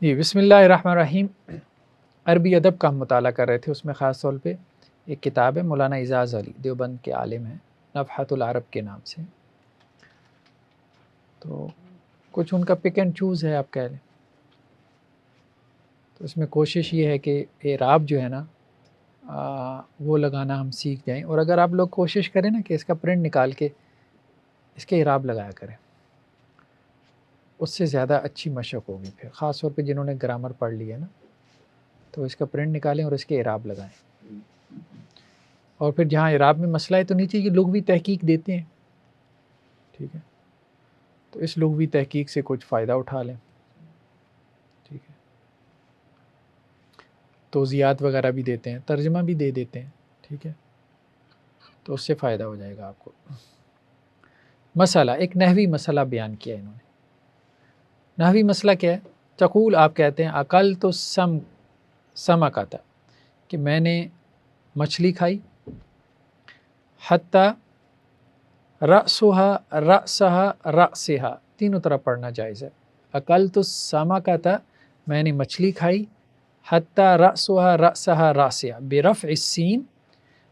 جی بسم اللہ الرحمن الرحیم۔ عربی ادب کا ہم مطالعہ کر رہے تھے، اس میں خاص طور پہ ایک کتاب ہے، مولانا اعجاز علی دیوبند کے عالم ہیں، نفحۃ العرب کے نام سے، تو کچھ ان کا پک اینڈ چوز ہے آپ کہہ لیں۔ تو اس میں کوشش یہ ہے کہ اعراب جو ہے نا وہ لگانا ہم سیکھ جائیں، اور اگر آپ لوگ کوشش کریں نا کہ اس کا پرنٹ نکال کے اس کے اعراب لگایا کریں، اس سے زیادہ اچھی مشق ہوگی پھر، خاص طور پہ جنہوں نے گرامر پڑھ لی ہے نا، تو اس کا پرنٹ نکالیں اور اس کے اعراب لگائیں، اور پھر جہاں اعراب میں مسئلہ ہے تو نیچے یہ لغوی تحقیق دیتے ہیں، ٹھیک ہے، تو اس لغوی تحقیق سے کچھ فائدہ اٹھا لیں، ٹھیک ہے، توضیحات وغیرہ بھی دیتے ہیں، ترجمہ بھی دے دیتے ہیں، ٹھیک ہے، تو اس سے فائدہ ہو جائے گا آپ کو۔ مسئلہ، ایک نحوی مسئلہ بیان کیا انہوں نے۔ نحوی مسئلہ کیا ہے؟ تقول، آپ کہتے ہیں، عقل تو سمک آتا، کہ میں نے مچھلی کھائی، حتی رأسها تینوں طرح پڑھنا جائز ہے۔ عقل تو سمک آتا، میں نے مچھلی کھائی، حتی رأسها برفع السین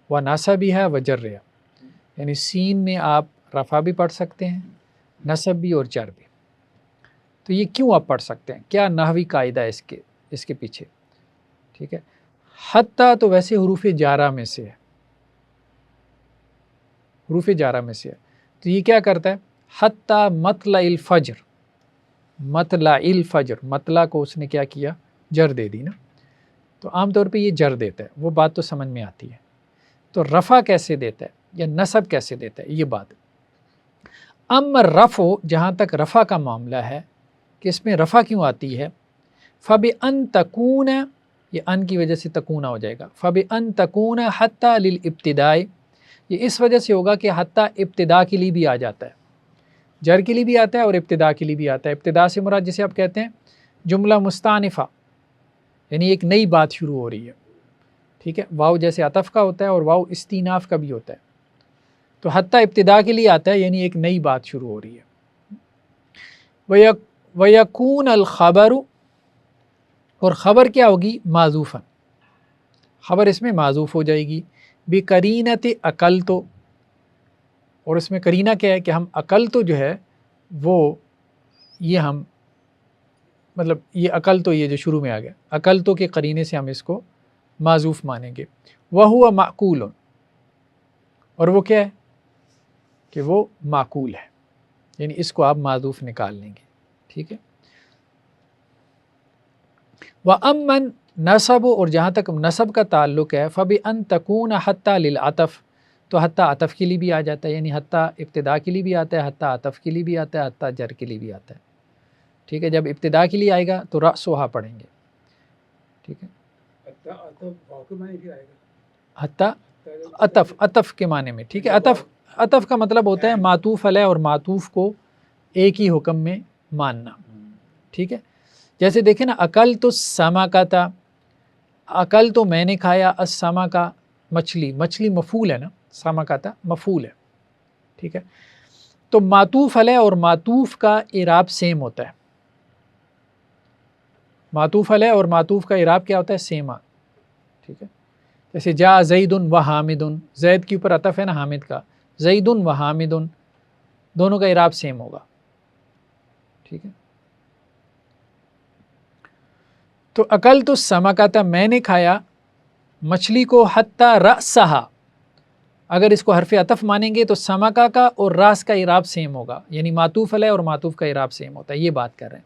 و نصبها و جرها، یعنی سین میں آپ رفع بھی پڑھ سکتے ہیں، نصب بھی اور جر بھی۔ تو یہ کیوں آپ پڑھ سکتے ہیں؟ کیا نحوی قاعدہ ہے اس کے پیچھے؟ ٹھیک ہے، حتی تو ویسے حروف جارہ میں سے ہے، حروف جارہ میں سے ہے، تو یہ کیا کرتا ہے؟ حتی مطلع الفجر، مطلع الفجر، مطلع کو اس نے کیا کیا؟ جر دے دی نا، تو عام طور پہ یہ جر دیتا ہے، وہ بات تو سمجھ میں آتی ہے، تو رفع کیسے دیتا ہے یا نصب کیسے دیتا ہے، یہ بات۔ اما رفع، جہاں تک رفع کا معاملہ ہے کہ اس میں رفع کیوں آتی ہے، فَبِأَن تَكُونَ، یہ ان کی وجہ سے تکونہ ہو جائے گا، فَبِأَن تَكُونَ حَتَّى لِلْإِبْتِدَاءِ، یہ اس وجہ سے ہوگا کہ حتیٰ ابتدا کے لیے بھی آ جاتا ہے، جر کے لیے بھی آتا ہے اور ابتدا کے لیے بھی آتا ہے۔ ابتدا سے مراد جسے آپ کہتے ہیں جملہ مستانفہ، یعنی ایک نئی بات شروع ہو رہی ہے، ٹھیک ہے، واو جیسے عطف کا ہوتا ہے اور واو استیناف کا بھی ہوتا ہے، تو حتیٰ ابتدا کے لیے آتا ہے، یعنی ایک نئی بات شروع ہو رہی ہے۔ وَيَكُونَ الْخَبَرُ، اور خبر کیا ہوگی؟ معذوفاً، خبر اس میں معذوف ہو جائے گی، بِقَرِینَةِ عَقَلْتُ، اور اس میں قرینہ کیا ہے کہ ہم عقلتو جو ہے وہ یہ ہم مطلب یہ عقلتو، یہ جو شروع میں آ گیا، عقلتو کے قرینے سے ہم اس کو معذوف مانیں گے۔ وَهُوَ مَعْقُولٌ، اور وہ کیا ہے کہ وہ معقول ہے، یعنی اس کو آپ معذوف نکال لیں گے، ٹھیک ہے۔ وَأَمَّن نصب، اور جہاں تک نصب کا تعلق ہے، فَبِأَن تَكُونَ حَتَّى لِلْعَطْفِ، تو حتیٰ عطف کے لیے بھی آ جاتا ہے، یعنی حتیٰ ابتدا کے لیے بھی آتا ہے، حتیٰ عطف کے لیے بھی آتا ہے، حتیٰ جر کے لیے بھی آتا ہے، ٹھیک ہے۔ جب ابتدا کے لیے آئے گا تو رأسها پڑھیں گے، ٹھیک ہے، حتیٰ عطف کے معنی میں، ٹھیک ہے۔ عطف کا مطلب ہوتا ہے معطوف علیہ اور معطوف کو ایک ہی حکم میں ماننا، ٹھیک ہے۔ جیسے دیکھیں نا، اکلت السمکۃ، اکل تو میں نے کھایا، السمکۃ مچھلی، مچھلی مفعول ہے نا، سمکۃ مفعول ہے، ٹھیک ہے۔ تو معطوف علیہ اور معطوف کا اعراب سیم ہوتا ہے، معطوف علیہ اور معطوف کا اعراب کیا ہوتا ہے؟ سیم، ٹھیک ہے۔ جیسے جاء زید و حامد، زید کے اوپر عطف ہے نا حامد کا، زید و حامد، دونوں کا اعراب سیم ہوگا، ٹھیک ہے۔ تو اکلت السمکۃ، میں نے کھایا مچھلی کو، حتیٰ رأسہا، اگر اس کو حرف عطف مانیں گے تو سمکہ کا اور راس کا اعراب سیم ہوگا، یعنی معطوف علیہ اور معطوف کا اعراب سیم ہوتا ہے، یہ بات کر رہے ہیں۔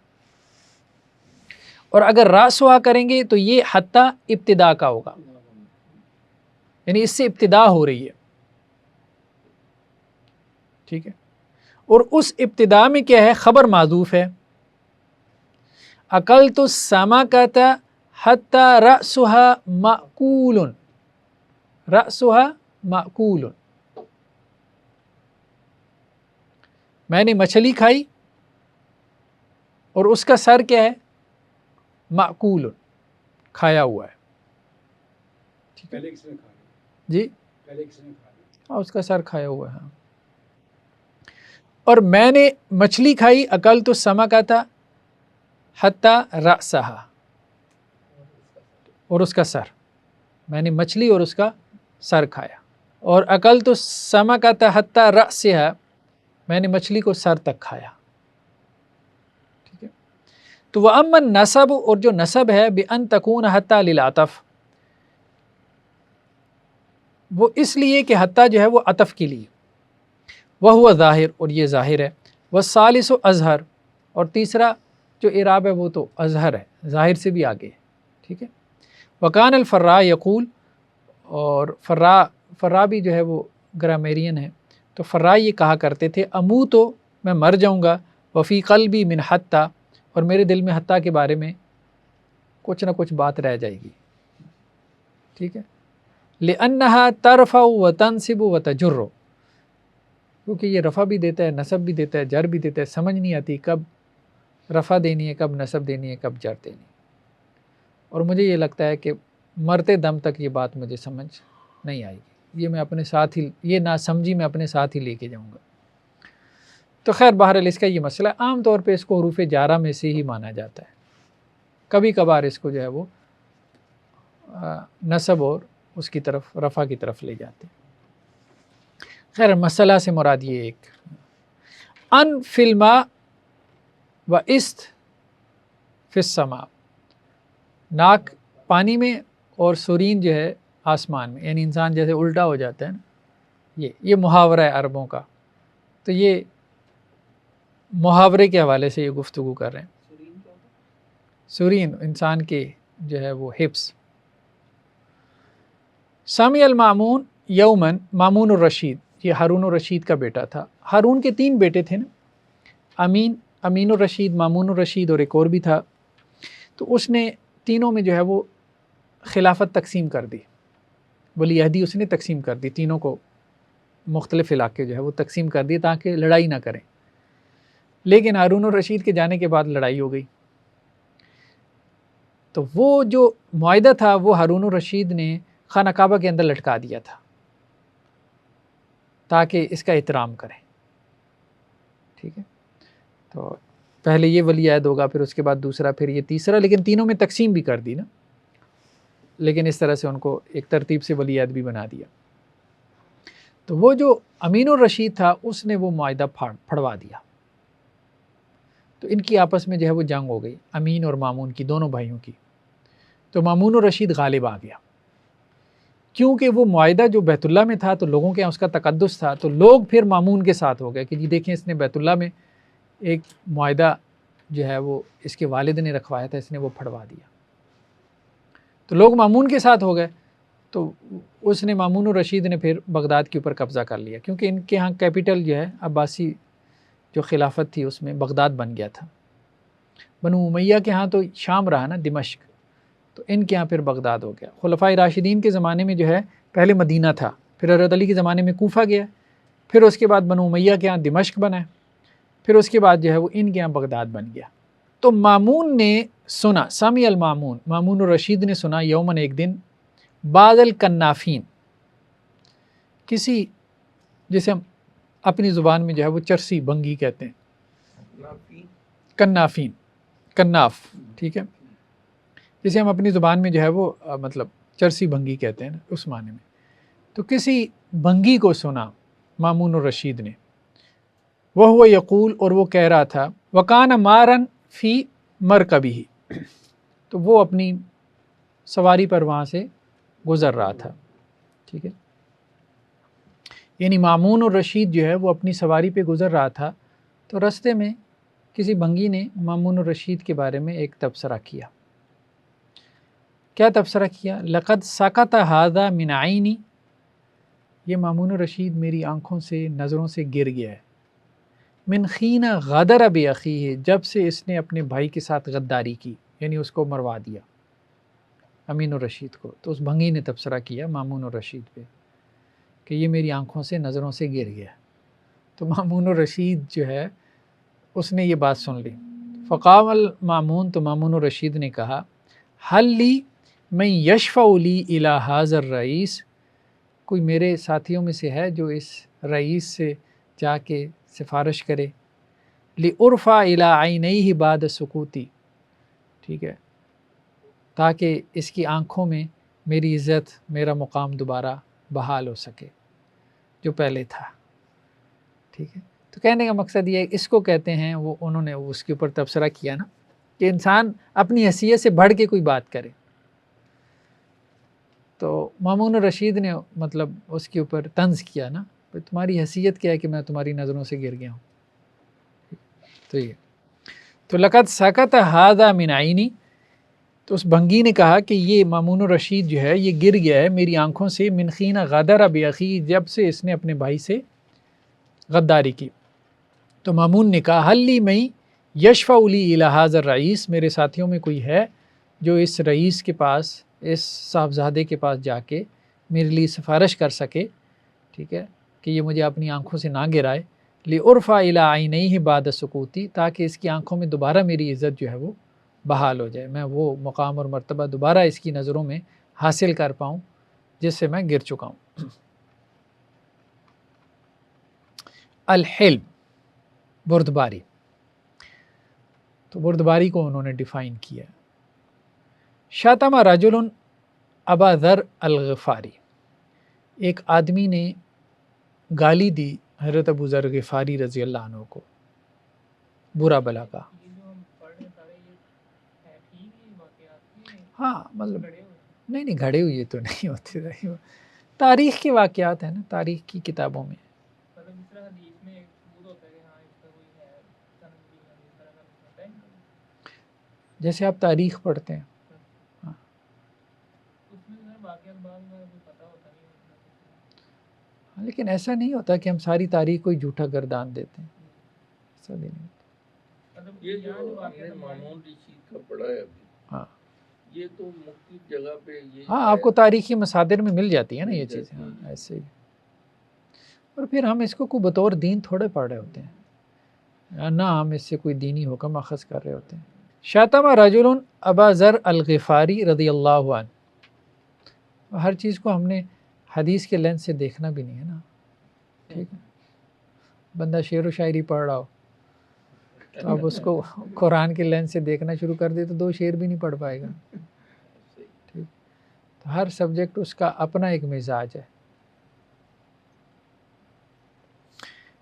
اور اگر رأسہا کریں گے تو یہ حتیٰ ابتدا کا ہوگا، یعنی اس سے ابتدا ہو رہی ہے، ٹھیک ہے۔ اور اس ابتدا میں کیا ہے؟ خبر معذوف ہے، اکلت السمکۃ حتیٰ رأسها مأکول، رأسها مأکول، میں نے مچھلی کھائی اور اس کا سر کیا ہے؟ مأکول، کھایا ہوا ہے، جی اس کا سر کھایا ہوا ہے۔ اور میں نے مچھلی کھائی، اکلت السمکۃ، حتی رأسہا، اور اس کا سر، میں نے مچھلی اور اس کا سر کھایا. اور اکلت السمکۃ حتی رأسہا، میں نے مچھلی کو سر تک کھایا. ٹھیک ہے. تو وَأَمَّا النَّسَبُ، اور جو نسب ہے بِأَن تَكُونَ حتی لِلْعَطْفِ، وہ اس لیے کہ حتی جو ہے وہ عطف کے لیے، وَهُوَ ظاہر، اور یہ ظاہر ہے، وَالثَّالِثُ اظہر، اور تیسرا جو اعراب ہے وہ تو اظہر ہے، ظاہر سے بھی آگے ہے. ٹھیک ہے. وکان الفراء یقول، اور فرا بھی جو ہے وہ گرامیرین ہے، تو فرا یہ کہا کرتے تھے امو تو میں مر جاؤں گا، وفی قلبی من حتی، اور میرے دل میں حتی کے بارے میں کچھ نہ کچھ بات رہ جائے گی. ٹھیک ہے. لأنہا ترفع وتنصب وتجر، کیونکہ یہ رفع بھی دیتا ہے، نصب بھی دیتا ہے، جر بھی دیتا ہے، سمجھ نہیں آتی کب رفع دینی ہے، کب نصب دینی ہے، کب جر دینی ہے. اور مجھے یہ لگتا ہے کہ مرتے دم تک یہ بات مجھے سمجھ نہیں آئے گی، یہ میں اپنے ساتھ ہی، یہ نہ سمجھی میں اپنے ساتھ ہی لے کے جاؤں گا. تو خیر بہرحال اس کا یہ مسئلہ ہے. عام طور پہ اس کو حروف جارہ میں سے ہی مانا جاتا ہے، کبھی کبھار اس کو جو ہے وہ نصب اور اس کی طرف رفع کی طرف لے جاتے ہیں. خیر مسئلہ سے مراد یہ ایک ان فی الماء و است فی السماء، ناک پانی میں اور سرین جو ہے آسمان میں، یعنی انسان جیسے الٹا ہو جاتا ہے نا، یہ محاورہ ہے عربوں کا. تو یہ محاورے کے حوالے سے یہ گفتگو کر رہے ہیں. سرین انسان کے جو ہے وہ حفظ. سامی المامون یومن، مامون الرشید، یہ ہارون الرشید کا بیٹا تھا. ہارون کے 3 بیٹے تھے نا، امین الرشید، مامون الرشید اور ایک اور بھی تھا. تو اس نے تینوں میں جو ہے وہ خلافت تقسیم کر دی، ولی عہدی اس نے تقسیم کر دی، تینوں کو مختلف علاقے جو ہے وہ تقسیم کر دی تاکہ لڑائی نہ کریں. لیکن ہارون الرشید کے جانے کے بعد لڑائی ہو گئی. تو وہ جو معاہدہ تھا وہ ہارون الرشید نے خانہ کعبہ کے اندر لٹکا دیا تھا تاکہ اس کا احترام کریں. ٹھیک ہے. تو پہلے یہ ولی عہد ہوگا، پھر اس کے بعد دوسرا، پھر یہ تیسرا، لیکن تینوں میں تقسیم بھی کر دی نا، لیکن اس طرح سے ان کو ایک ترتیب سے ولی عہد بھی بنا دیا. تو وہ جو امین الرشید تھا اس نے وہ معاہدہ پھڑوا دیا. تو ان کی آپس میں جو ہے وہ جنگ ہو گئی، امین اور مامون کی، دونوں بھائیوں کی. تو مامون الرشید غالب آ گیا، کیونکہ وہ معاہدہ جو بیت اللہ میں تھا تو لوگوں کے یہاں اس کا تقدس تھا، تو لوگ پھر مامون کے ساتھ ہو گئے کہ جی دیکھیں اس نے بیت اللہ میں ایک معاہدہ جو ہے وہ اس کے والد نے رکھوایا تھا، اس نے وہ پھڑوا دیا. تو لوگ مامون کے ساتھ ہو گئے. تو اس نے مامون الرشید نے پھر بغداد کے اوپر قبضہ کر لیا، کیونکہ ان کے ہاں کیپٹل جو ہے عباسی جو خلافت تھی اس میں بغداد بن گیا تھا. بنو امیہ کے ہاں تو شام رہا نا، دمشق، تو ان کے ہاں پھر بغداد ہو گیا. خلفائے راشدین کے زمانے میں جو ہے پہلے مدینہ تھا، پھر حضرت علی کے زمانے میں کوفہ گیا، پھر اس کے بعد بنو امیہ کے ہاں دمشق بنا، پھر اس کے بعد جو ہے وہ ان کے ہاں بغداد بن گیا. تو مامون نے سنا، سامی المامون، مامون الرشید نے سنا، یومن ایک دن، بعض الکنافین، کسی جسے ہم اپنی زبان میں جو ہے وہ چرسی بنگی کہتے ہیں، کنافین، کناف، ٹھیک ہے، جسے ہم اپنی زبان میں جو ہے وہ مطلب چرسی بنگی کہتے ہیں نا، اس معنی میں. تو کسی بنگی کو سنا مامون الرشید نے، وہ یقول، اور وہ کہہ رہا تھا، وکان مارن فی مرکبی، تو وہ اپنی سواری پر وہاں سے گزر رہا تھا. ٹھیک ہے، یعنی مامون الرشید جو ہے وہ اپنی سواری پہ گزر رہا تھا، تو رستے میں کسی بنگی نے مامون الرشید کے بارے میں ایک تبصرہ کیا. کیا تبصرہ کیا؟ لقد سقط ھذا من عینی، یہ مامون الرشید میری آنکھوں سے، نظروں سے گر گیا ہے. من حین غدر باخیہ، جب سے اس نے اپنے بھائی کے ساتھ غداری کی، یعنی اس کو مروا دیا امین الرشید کو. تو اس بھنگی نے تبصرہ کیا مامون الرشید پہ کہ یہ میری آنکھوں سے، نظروں سے گر گیا. تو مامون الرشید جو ہے اس نے یہ بات سن لی. فقام المامون، تو مامون الرشید نے کہا، حل لی من یشفع لی الی ھذا الرئیس، کوئی میرے ساتھیوں میں سے ہے جو اس رئیس سے جا کے سفارش کرے، لِأُرْفَعَ إِلَىٰ عَيْنَيْهِ بَعْدَ سُکُوتِ، ٹھیک ہے، تاکہ اس کی آنکھوں میں میری عزت، میرا مقام دوبارہ بحال ہو سکے جو پہلے تھا، ٹھیک ہے۔ تو کہنے کا مقصد یہ ہے، اس کو کہتے ہیں، وہ انہوں نے اس کے اوپر تبصرہ کیا نا، کہ انسان اپنی حیثیت سے بڑھ کے کوئی بات کرے۔ تو مامون الرشید نے مطلب اس کے اوپر طنز کیا نا، تمہاری حیثیت کیا ہے کہ میں تمہاری نظروں سے گر گیا ہوں۔ تو یہ تو لقد سکت ھذا من عینی، تو اس بھنگی نے کہا کہ یہ مامون الرشید جو ہے یہ گر گیا ہے میری آنکھوں سے، من حین غدر بأخی، جب سے اس نے اپنے بھائی سے غداری کی۔ تو مامون نے کہا حل لی میں یشفع لی الی ھذا الرئیس، میرے ساتھیوں میں کوئی ہے جو اس رئیس کے پاس، اس صاحبزادے کے پاس جا کے میرے لیے سفارش کر سکے، ٹھیک ہے، کہ یہ مجھے اپنی آنکھوں سے نہ گرائے، لِأُرْفَعَ إِلَىٰ عَيْنَيْهِ بَعْدَ سُقُوطِ، تاکہ اس کی آنکھوں میں دوبارہ میری عزت جو ہے وہ بحال ہو جائے، میں وہ مقام اور مرتبہ دوبارہ اس کی نظروں میں حاصل کر پاؤں جس سے میں گر چکا ہوں۔ الحلم، بردباری، تو بردباری کو انہوں نے ڈیفائن کیا، شتم رجل ابا ذر الغفاری، ایک آدمی نے گالی دی حضرت ابو ذر غفاری رضی اللہ عنہ کو، برا بلا کا۔ ہاں مطلب نہیں گھڑے ہوئے تو نہیں ہوتے، تاریخ کے واقعات ہیں نا، تاریخ کی کتابوں میں۔ جیسے آپ تاریخ پڑھتے ہیں، ہاں، لیکن ایسا نہیں ہوتا کہ ہم ساری تاریخ کو جھوٹا گردان دیتے ہیں، ایسا بھی نہیں ہوتا۔ یہ جو ہم نے مامون رشید کا پڑھا ہے ابھی، ہاں یہ تو مختلف جگہ پہ یہ ہاں آپ کو تاریخی مصادر میں مل جاتی ہے نا یہ چیزیں، ہاں ایسے ہی۔ اور پھر ہم اس کو بطور دین تھوڑے پڑھ رہے ہوتے ہیں، نہ ہم اس سے کوئی دینی حکم اخذ کر رہے ہوتے ہیں۔ شتم رجل ابا ذر الغفاری رضی اللہ عنہ، ہر چیز کو ہم نے حدیث کے لینس سے دیکھنا بھی نہیں ہے نا، ٹھیک ہے، بندہ شعر و شاعری پڑھ رہا ہو تو اب اس کو قرآن کے لینس سے دیکھنا شروع کر دے تو 2 شعر بھی نہیں پڑھ پائے گا، ٹھیک، تو ہر سبجیکٹ اس کا اپنا ایک مزاج ہے۔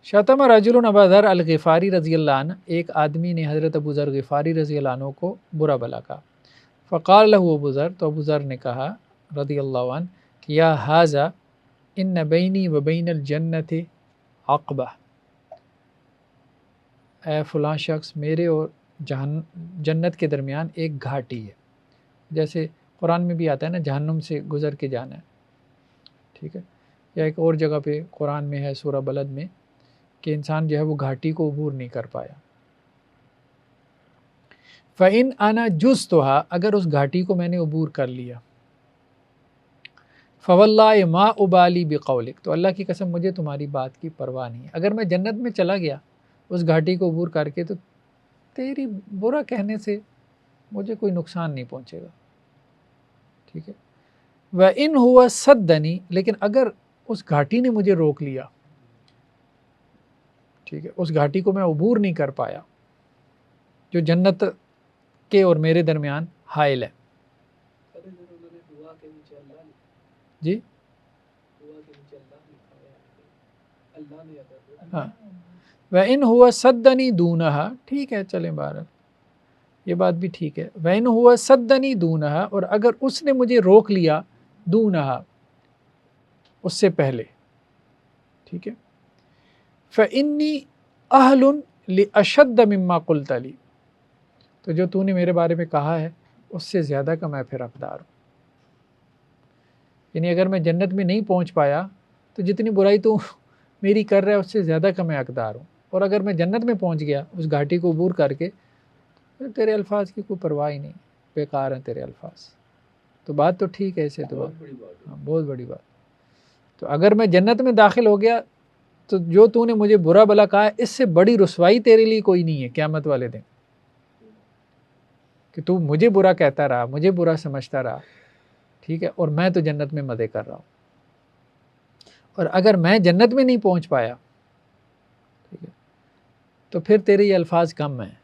شتم رجل ابا ذر الغفاری رضی اللہ عنہ، ایک آدمی نے حضرت ابو ذر غفاری رضی اللہ عنہ کو برا بلا کہا، فقال له ابو ذر، تو ابو ذر نے کہا رضی اللہ عنہ کہ یا ھذا ان بینی و بین الجنت عقبہ، اے فلاں شخص، میرے اور جنت کے درمیان ایک گھاٹی ہے، جیسے قرآن میں بھی آتا ہے نا جہنم سے گزر کے جانا ہے، ٹھیک ہے، یا ایک اور جگہ پہ قرآن میں ہے سورہ بلد میں کہ انسان جو ہے وہ گھاٹی کو عبور نہیں کر پایا۔ فَإِنْ أَنَا جُزْتُهَا، اگر اس گھاٹی کو میں نے عبور کر لیا، فَوَاللَّهِ مَا أُبَالِي بِقَوْلِكَ، تو اللہ کی قسم مجھے تمہاری بات کی پرواہ نہیں ہے، اگر میں جنت میں چلا گیا اس گھاٹی کو عبور کر کے تو تیری برا کہنے سے مجھے کوئی نقصان نہیں پہنچے گا، ٹھیک ہے۔ وَإِنْ هُوَ صَدَّنِي، لیکن اگر اس گھاٹی نے مجھے روک لیا، ٹھیک ہے، اس گھاٹی کو میں عبور نہیں کر پایا جو جنت کے اور میرے درمیان حائل ہے، جی ہاں، وَإِنْ هُوَ صَدَّنِي دُونَهَا، ٹھیک ہے چلیں بہرحال یہ بات بھی ٹھیک ہے، وَإِنْ هُوَ صَدَّنِي دُونَهَا، اور اگر اس نے مجھے روک لیا دونہا اس سے پہلے، ٹھیک ہے، فَإِنِّي أَهْلٌ لِأَشَدَّ مِمَّا قُلْتَ لِي، تو جو تو نے میرے بارے میں کہا ہے اس سے زیادہ کا میں پھر حقدار ہوں، یعنی اگر میں جنت میں نہیں پہنچ پایا تو جتنی برائی تو میری کر رہا ہے اس سے زیادہ کا میں حقدار ہوں، اور اگر میں جنت میں پہنچ گیا اس گھاٹی کو عبور کر کے، پھر تیرے الفاظ کی کوئی پرواہ ہی نہیں، بیکار ہیں تیرے الفاظ۔ تو بات تو ٹھیک ہے، اسے تو بہت بڑی بات، تو اگر میں جنت میں داخل ہو گیا تو جو تو نے مجھے برا بلا کہا ہے اس سے بڑی رسوائی تیرے لیے کوئی نہیں ہے قیامت والے دن، کہ تو مجھے برا کہتا رہا، مجھے برا سمجھتا رہا، ٹھیک ہے، اور میں تو جنت میں مزے کر رہا ہوں، اور اگر میں جنت میں نہیں پہنچ پایا، ٹھیک ہے، تو پھر تیرے یہ الفاظ کم ہیں،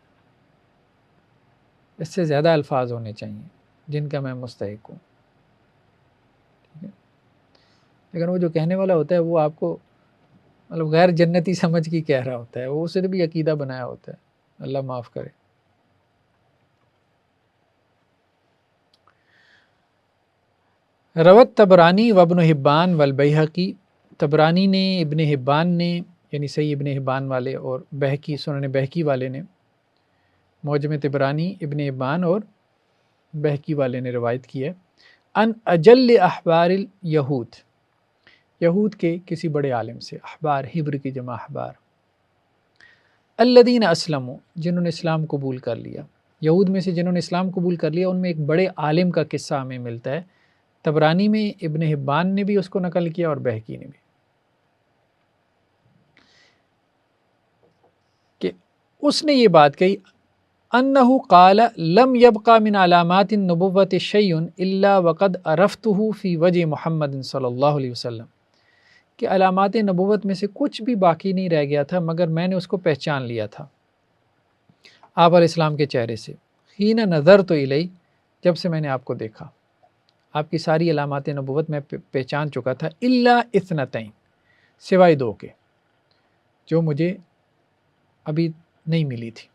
اس سے زیادہ الفاظ ہونے چاہیے جن کا میں مستحق ہوں، ٹھیک ہے؟ لیکن وہ جو کہنے والا ہوتا ہے وہ آپ کو مطلب غیر جنتی سمجھ کے کہہ رہا ہوتا ہے، وہ اسے بھی عقیدہ بنایا ہوتا ہے، اللہ معاف کرے۔ روت تبرانی و ابن حبان والبیہقی، تبرانی نے، ابن حبان نے یعنی صحیح ابن حبان والے، اور بہقی سنن بہقی والے نے، معجم تبرانی، ابن حبان اور بہقی والے نے روایت کی ہے، ان اجل احبار الیہود، یہود کے کسی بڑے عالم سے، احبار حبر کی جمع احبار، الذین اسلموا، جنہوں نے اسلام قبول کر لیا، یہود میں سے جنہوں نے اسلام قبول کر لیا، ان میں ایک بڑے عالم کا قصہ ہمیں ملتا ہے، تبرانی میں، ابن حبان نے بھی اس کو نقل کیا اور بہقی نے بھی، کہ اس نے یہ بات کہی، انہ قال لم يبقى من علامات النبوة شيء الا وقد عرفته في وجه محمد صلی اللہ علیہ وسلم، کہ علامات نبوت میں سے کچھ بھی باقی نہیں رہ گیا تھا مگر میں نے اس کو پہچان لیا تھا آپ علیہ السلام کے چہرے سے، حین نظرت الیہ، جب سے میں نے آپ کو دیکھا، آپ کی ساری علامات نبوت میں پہچان چکا تھا، الا اثنتین، سوائے دو کے جو مجھے ابھی نہیں ملی تھی،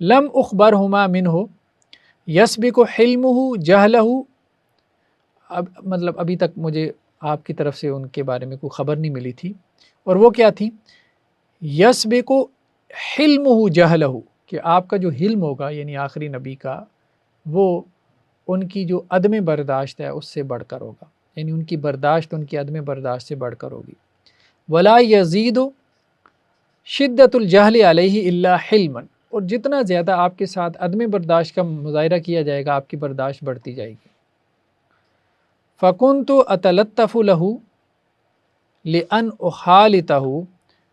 لم اخبرہما منہ یسبق حلمہ جہلہ، اب مطلب ابھی تک مجھے آپ کی طرف سے ان کے بارے میں کوئی خبر نہیں ملی تھی، اور وہ کیا تھی، یسبق حلمہ جہلہ، کہ آپ کا جو حلم ہوگا یعنی آخری نبی کا، وہ ان کی جو عدم برداشت ہے اس سے بڑھ کر ہوگا، یعنی ان کی برداشت ان کی عدم برداشت سے بڑھ کر ہوگی، ولا یزید شدت الجہل علیہ الا حلما، اور جتنا زیادہ آپ کے ساتھ عدم برداشت کا مظاہرہ کیا جائے گا آپ کی برداشت بڑھتی جائے گی، فکنت اتلطف لہ لان اخالطہ،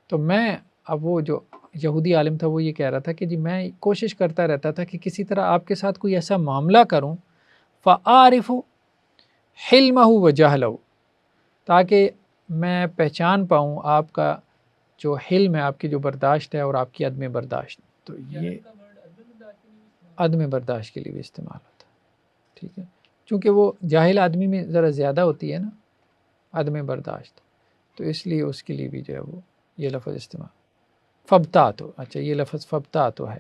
تو میں، اب وہ جو یہودی عالم تھا وہ یہ کہہ رہا تھا کہ جی میں کوشش کرتا رہتا تھا کہ کسی طرح آپ کے ساتھ کوئی ایسا معاملہ کروں، فاعرف حلمہ و جہلہ، تاکہ میں پہچان پاؤں آپ کا جو حلم ہے، آپ کی جو برداشت ہے اور آپ کی عدم برداشت، تو یہ عدم برداشت کے لیے بھی استعمال ہوتا ہے، ٹھیک ہے، چونکہ وہ جاہل آدمی میں ذرا زیادہ ہوتی ہے نا عدم برداشت، تو اس لیے اس کے لیے بھی جو ہے وہ یہ لفظ استعمال، فبتاتو، اچھا یہ لفظ فبتاتو ہے،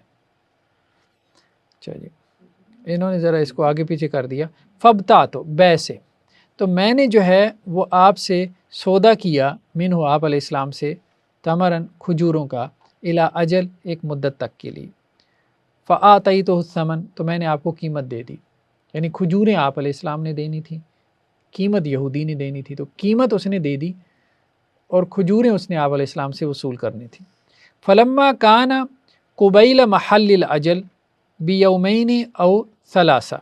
چلیے انہوں نے ذرا اس کو آگے پیچھے کر دیا، فبتاتو بے سے، تو میں نے جو ہے وہ آپ سے سودا کیا، منہ آپ علیہ السلام سے، تمرن کھجوروں کا، الا اجل ایک مدت تک کے لیے، فآتیتہ الثمن، تو میں نے آپ کو قیمت دے دی، یعنی کھجوریں آپ علیہ السلام نے دینی تھی، قیمت یہودی نے دینی تھی، تو قیمت اس نے دے دی اور کھجوریں اس نے آپ علیہ السلام سے وصول کرنی تھی، فلما کان قبیل محل الاجل بیومین او ثلاثہ،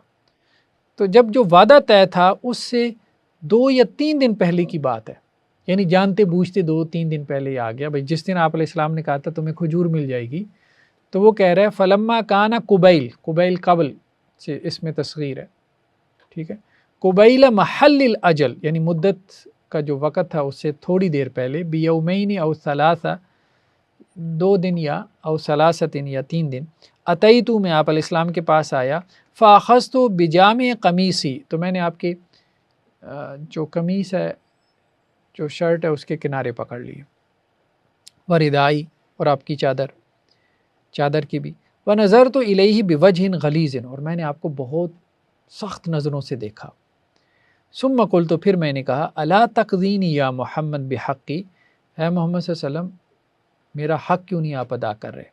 تو جب جو وعدہ طے تھا اس سے 2 یا 3 دن پہلے کی بات ہے، یعنی جانتے بوجھتے 2-3 دن پہلے ہی آ گیا، بھائی جس دن آپ علیہ السلام نے کہا تھا تمہیں کھجور مل جائے گی، تو وہ کہہ رہا ہے فلما کانا قبیل، قبیل قبل سے اس میں تصغیر ہے، ٹھیک ہے، قبیل محل الاجل یعنی مدت کا جو وقت تھا اس سے تھوڑی دیر پہلے، بیومین او ثلاثہ 2 دن یا او ثلاثتن یا 3 دن، اتیتو میں آپ علیہ السلام کے پاس آیا، فاخذت بجامع قمیصی، تو میں نے آپ کے جو قمیص ہے، جو شرٹ ہے اس کے کنارے پکڑ لیے، وردائی، اور آپ کی چادر کی بھی، ونظرت الیہ بوجہ غلیظ، اور میں نے آپ کو بہت سخت نظروں سے دیکھا، ثم قلت، تو پھر میں نے کہا، الا تقضینی یا محمد بحقی، اے محمد صلی اللہ علیہ وسلم میرا حق کیوں نہیں آپ ادا کر رہے،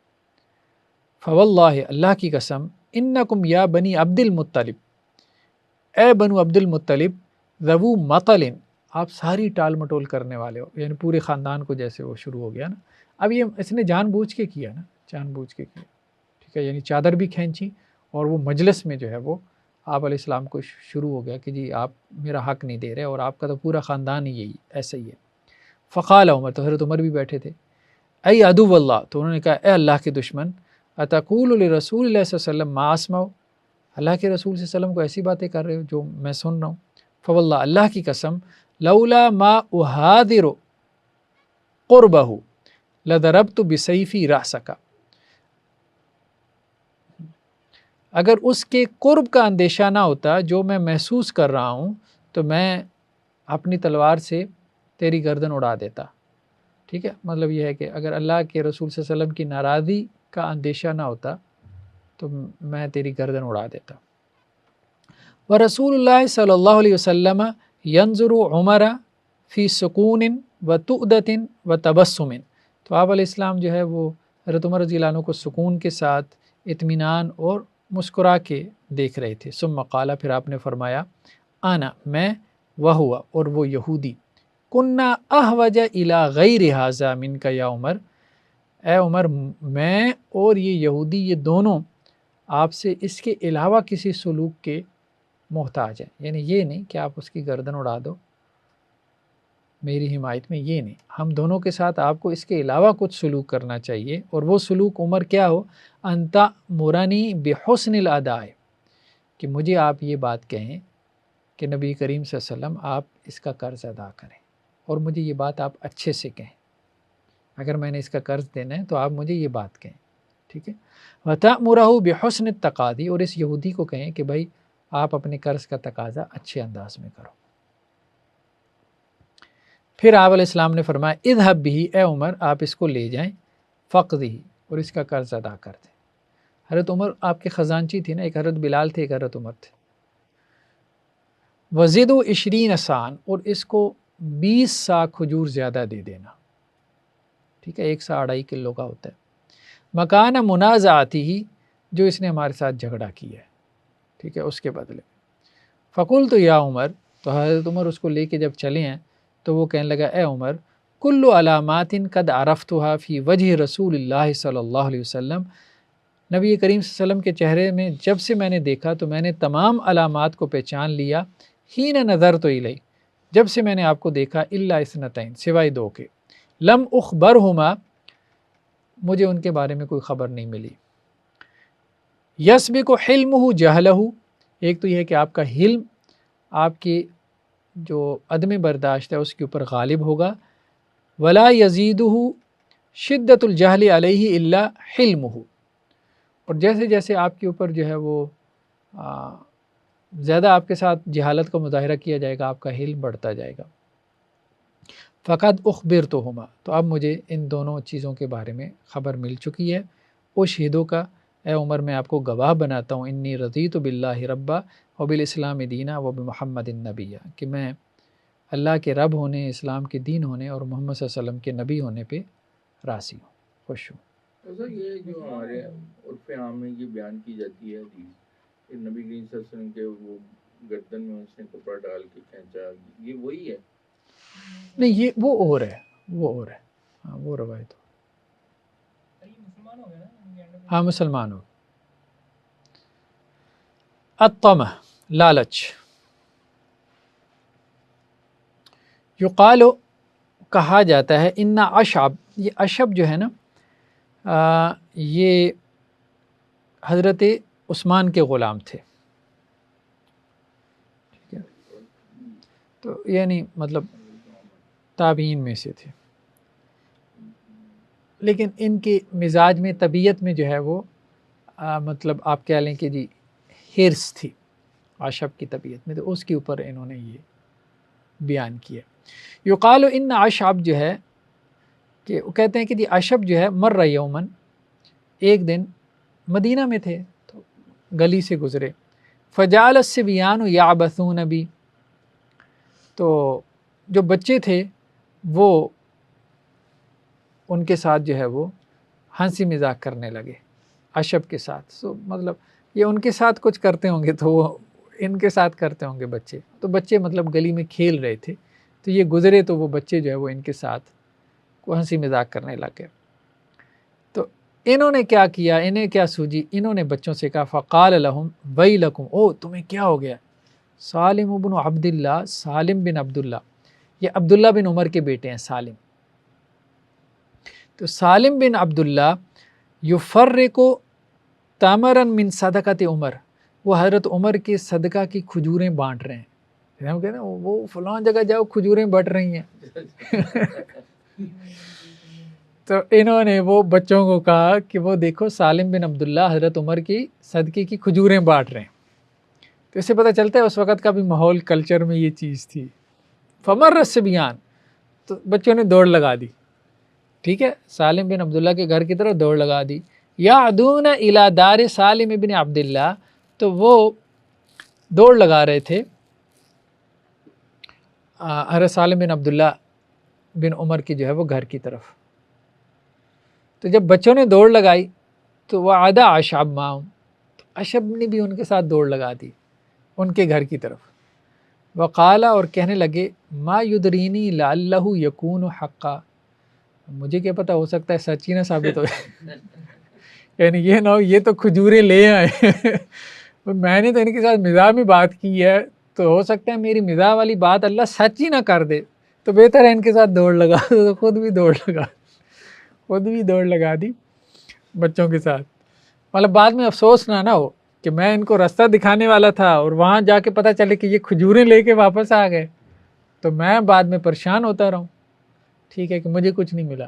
فواللہ، اللہ کی قسم، انکم یا بنی عبد المطلب، اے بنو عبد المطلب، ذو مطل، آپ ساری ٹال مٹول کرنے والے ہو، یعنی پورے خاندان کو جیسے وہ شروع ہو گیا نا، اب یہ اس نے جان بوجھ کے کیا نا، جان بوجھ کے کیا، ٹھیک ہے، یعنی چادر بھی کھینچی، اور وہ مجلس میں جو ہے وہ آپ علیہ السلام کو شروع ہو گیا کہ جی آپ میرا حق نہیں دے رہے، اور آپ کا تو پورا خاندان ہی یہی ایسا ہی ہے، فقال عمر، تو حضرت عمر بھی بیٹھے تھے، ای عدو اللہ، تو انہوں نے کہا اے اللہ کے دشمن، اتقول لرسول اللہ صلی اللہ علیہ وسلم ما اسمع، اللہ کے رسول صلی اللہ علیہ وسلم کو ایسی باتیں کر رہے ہو جو میں سن رہا ہوں، فواللہ، اللہ کی قسم، لولا ما احاذر قربہ لضربت بسیفی رأسک، اگر اس کے قرب کا اندیشہ نہ ہوتا جو میں محسوس کر رہا ہوں تو میں اپنی تلوار سے تیری گردن اڑا دیتا. ٹھیک ہے، مطلب یہ ہے کہ اگر اللہ کے رسول صلی اللہ علیہ وسلم کی ناراضی کا اندیشہ نہ ہوتا تو میں تیری گردن اڑا دیتا. ورسول اللہ صلی اللہ علیہ وسلم ینظر عمر فی سکون و تؤدۃ و تبسم. تو آپ علیہ السلام جو ہے وہ حضرت عمر رضی اللہ عنہ کو سکون کے ساتھ اطمینان اور مسکرا کے دیکھ رہے تھے. ثم قال، پھر آپ نے فرمایا، انا میں، وہوا اور وہ یہودی، کننا احوج الی غیر ھذا منک یا عمر، اے عمر میں اور یہ یہودی یہ دونوں آپ سے اس کے علاوہ کسی سلوک کے محتاج ہیں. یعنی یہ نہیں کہ آپ اس کی گردن اڑا دو میری حمایت میں، یہ نہیں، ہم دونوں کے ساتھ آپ کو اس کے علاوہ کچھ سلوک کرنا چاہیے. اور وہ سلوک عمر کیا ہو، انتا مرانی بحسن الاداء، کہ مجھے آپ یہ بات کہیں کہ نبی کریم صلی اللہ علیہ وسلم آپ اس کا قرض ادا کریں، اور مجھے یہ بات آپ اچھے سے کہیں. اگر میں نے اس کا قرض دینا ہے تو آپ مجھے یہ بات کہیں. ٹھیک ہے. وَتَأْمُرَهُ بِحُسْنِ التَّقَاضِي، اور اس یہودی کو کہیں کہ بھائی آپ اپنے قرض کا تقاضا اچھے انداز میں کرو. پھر آپ علیہ السلام نے فرمایا، اذهب به، اے عمر آپ اس کو لے جائیں، فقضه، اور اس کا قرض ادا کر دیں. حضرت عمر آپ کے خزانچی تھی نا، ایک حضرت بلال تھے، ایک حضرت عمر تھے. وزدوا 20 سان، اور اس کو 20 سا کھجور زیادہ دے دینا. ٹھیک ہے، 1 سا 2.5 کلو کا ہوتا ہے. مکان منازعاتی ہی، جو اس نے ہمارے ساتھ جھگڑا کیا ہے، ٹھیک ہے، اس کے بدلے. فقلت یا عمر، تو حضرت عمر اس کو لے کے جب چلے ہیں تو وہ کہنے لگا، اے عمر، کل علامات قد عرفتها فی وجہ رسول اللہ صلی اللہ علیہ وسلم، نبی کریم صلی اللہ علیہ وسلم کے چہرے میں جب سے میں نے دیکھا تو میں نے تمام علامات کو پہچان لیا. حین نظرت الیہ، جب سے میں نے آپ کو دیکھا، الا اثنتین، سوائے 2 کے، لم اخبرہما، مجھے ان کے بارے میں کوئی خبر نہیں ملی. یسبق حلمہ جہلہ، ایک تو یہ ہے کہ آپ کا حلم، آپ کی جو عدم برداشت ہے اس کے اوپر غالب ہوگا. ولا یزیدہ شدت الجہل علیہ الا حلمہ، اور جیسے جیسے آپ کے اوپر جو ہے وہ زیادہ آپ کے ساتھ جہالت کا مظاہرہ کیا جائے گا، آپ کا حلم بڑھتا جائے گا. فقد اخبرتہما، تو اب مجھے ان دونوں چیزوں کے بارے میں خبر مل چکی ہے. اشہدو کا، اے عمر میں آپ کو گواہ بناتا ہوں، انی رضیت باللہ ربا وبالاسلام دینا وبمحمد النبی، کہ میں اللہ کے رب ہونے، اسلام کے دین ہونے اور محمد صلی اللہ علیہ وسلم کے نبی ہونے پہ راضی ہوں، خوش ہوں. ایسا یہ جو ہمارے عرف عام میں یہ بیان کی جاتی ہے حدیث کہ نبی کریم صلی اللہ علیہ وسلم کے وہ گردن میں اس نے کپڑا ڈال کے کھینچا، یہ وہی ہے؟ نہیں، یہ وہ اور ہے، وہ اور ہے. ہاں وہ روایت ہاں مسلمان ہو. الطمع، لالچ. یقال، کہا جاتا ہے، ان اشعب، یہ اشعب جو ہے نا یہ حضرت عثمان کے غلام تھے. ٹھیک ہے، تو یعنی مطلب تابعین میں سے تھے، لیکن ان کے مزاج میں، طبیعت میں جو ہے وہ مطلب آپ کہہ لیں کہ جی ہرس تھی اشعب کی طبیعت میں، تو اس کے اوپر انہوں نے یہ بیان کیا. یقال ان اشعب جو ہے کہ وہ کہتے ہیں کہ جی اشعب جو ہے مر یومن، ایک دن مدینہ میں تھے تو گلی سے گزرے. فجعل الصبیان یعبثون بی، تو جو بچے تھے وہ ان کے ساتھ جو ہے وہ ہنسی مذاق کرنے لگے اشعب کے ساتھ. سو مطلب یہ ان کے ساتھ کچھ کرتے ہوں گے تو وہ ان کے ساتھ کرتے ہوں گے بچے. تو بچے مطلب گلی میں کھیل رہے تھے تو یہ گزرے تو وہ بچے جو ہے وہ ان کے ساتھ کو ہنسی مذاق کرنے لگے. تو انہوں نے کیا کیا، انہیں کیا سوجی، انہوں نے بچوں سے کہا، فقال لہم ویلکم، او تمہیں کیا ہو گیا. سالم بن عبداللہ، سالم بن عبداللہ، یہ عبداللہ بن عمر کے بیٹے ہیں سالم. تو سالم بن عبداللہ یفرق تمرا من صدقۃ عمر، وہ حضرت عمر کے صدقہ کی کھجوریں بانٹ رہے ہیں. ہم کہتے ہیں وہ فلاں جگہ جاؤ کھجوریں بٹ رہی ہیں. تو انہوں نے وہ بچوں کو کہا کہ وہ دیکھو سالم بن عبداللہ حضرت عمر کی صدقے کی کھجوریں بانٹ رہے ہیں. تو اس سے پتہ چلتا ہے اس وقت کا بھی ماحول کلچر میں یہ چیز تھی. فمر الصبیان، تو بچوں نے دوڑ لگا دی. ٹھیک ہے، سالم بن عبداللہ کے گھر کی طرف دوڑ لگا دی. یعدون الی دار سالم بن عبداللہ، تو وہ دوڑ لگا رہے تھے حضرت سالم بن عبداللہ بن عمر کی جو ہے وہ گھر کی طرف. تو جب بچوں نے دوڑ لگائی تو وہ عدا اشعب معاہم، تو اشعب نے بھی ان کے ساتھ دوڑ لگا دی ان کے گھر کی طرف. وقالا، اور کہنے لگے ما یدرینی لعلہ یکون حقا، مجھے کیا پتہ، ہو سکتا ہے سچی نہ ثابت ہو یعنی یہ نہ ہو یہ تو کھجوریں لے آئے میں نے تو ان کے ساتھ مزاح میں بات کی ہے، تو ہو سکتا ہے میری مزاح والی بات اللہ سچ ہی نہ کر دے، تو بہتر ہے ان کے ساتھ دوڑ لگا. تو خود بھی دوڑ لگا دی بچوں کے ساتھ. مطلب بعد میں افسوس نہ ہو کہ میں ان کو راستہ دکھانے والا تھا اور وہاں جا کے پتہ چلے کہ یہ کھجوریں لے کے واپس آ گئے، تو میں بعد میں پریشان ہوتا رہوں. ٹھیک ہے کہ مجھے کچھ نہیں ملا.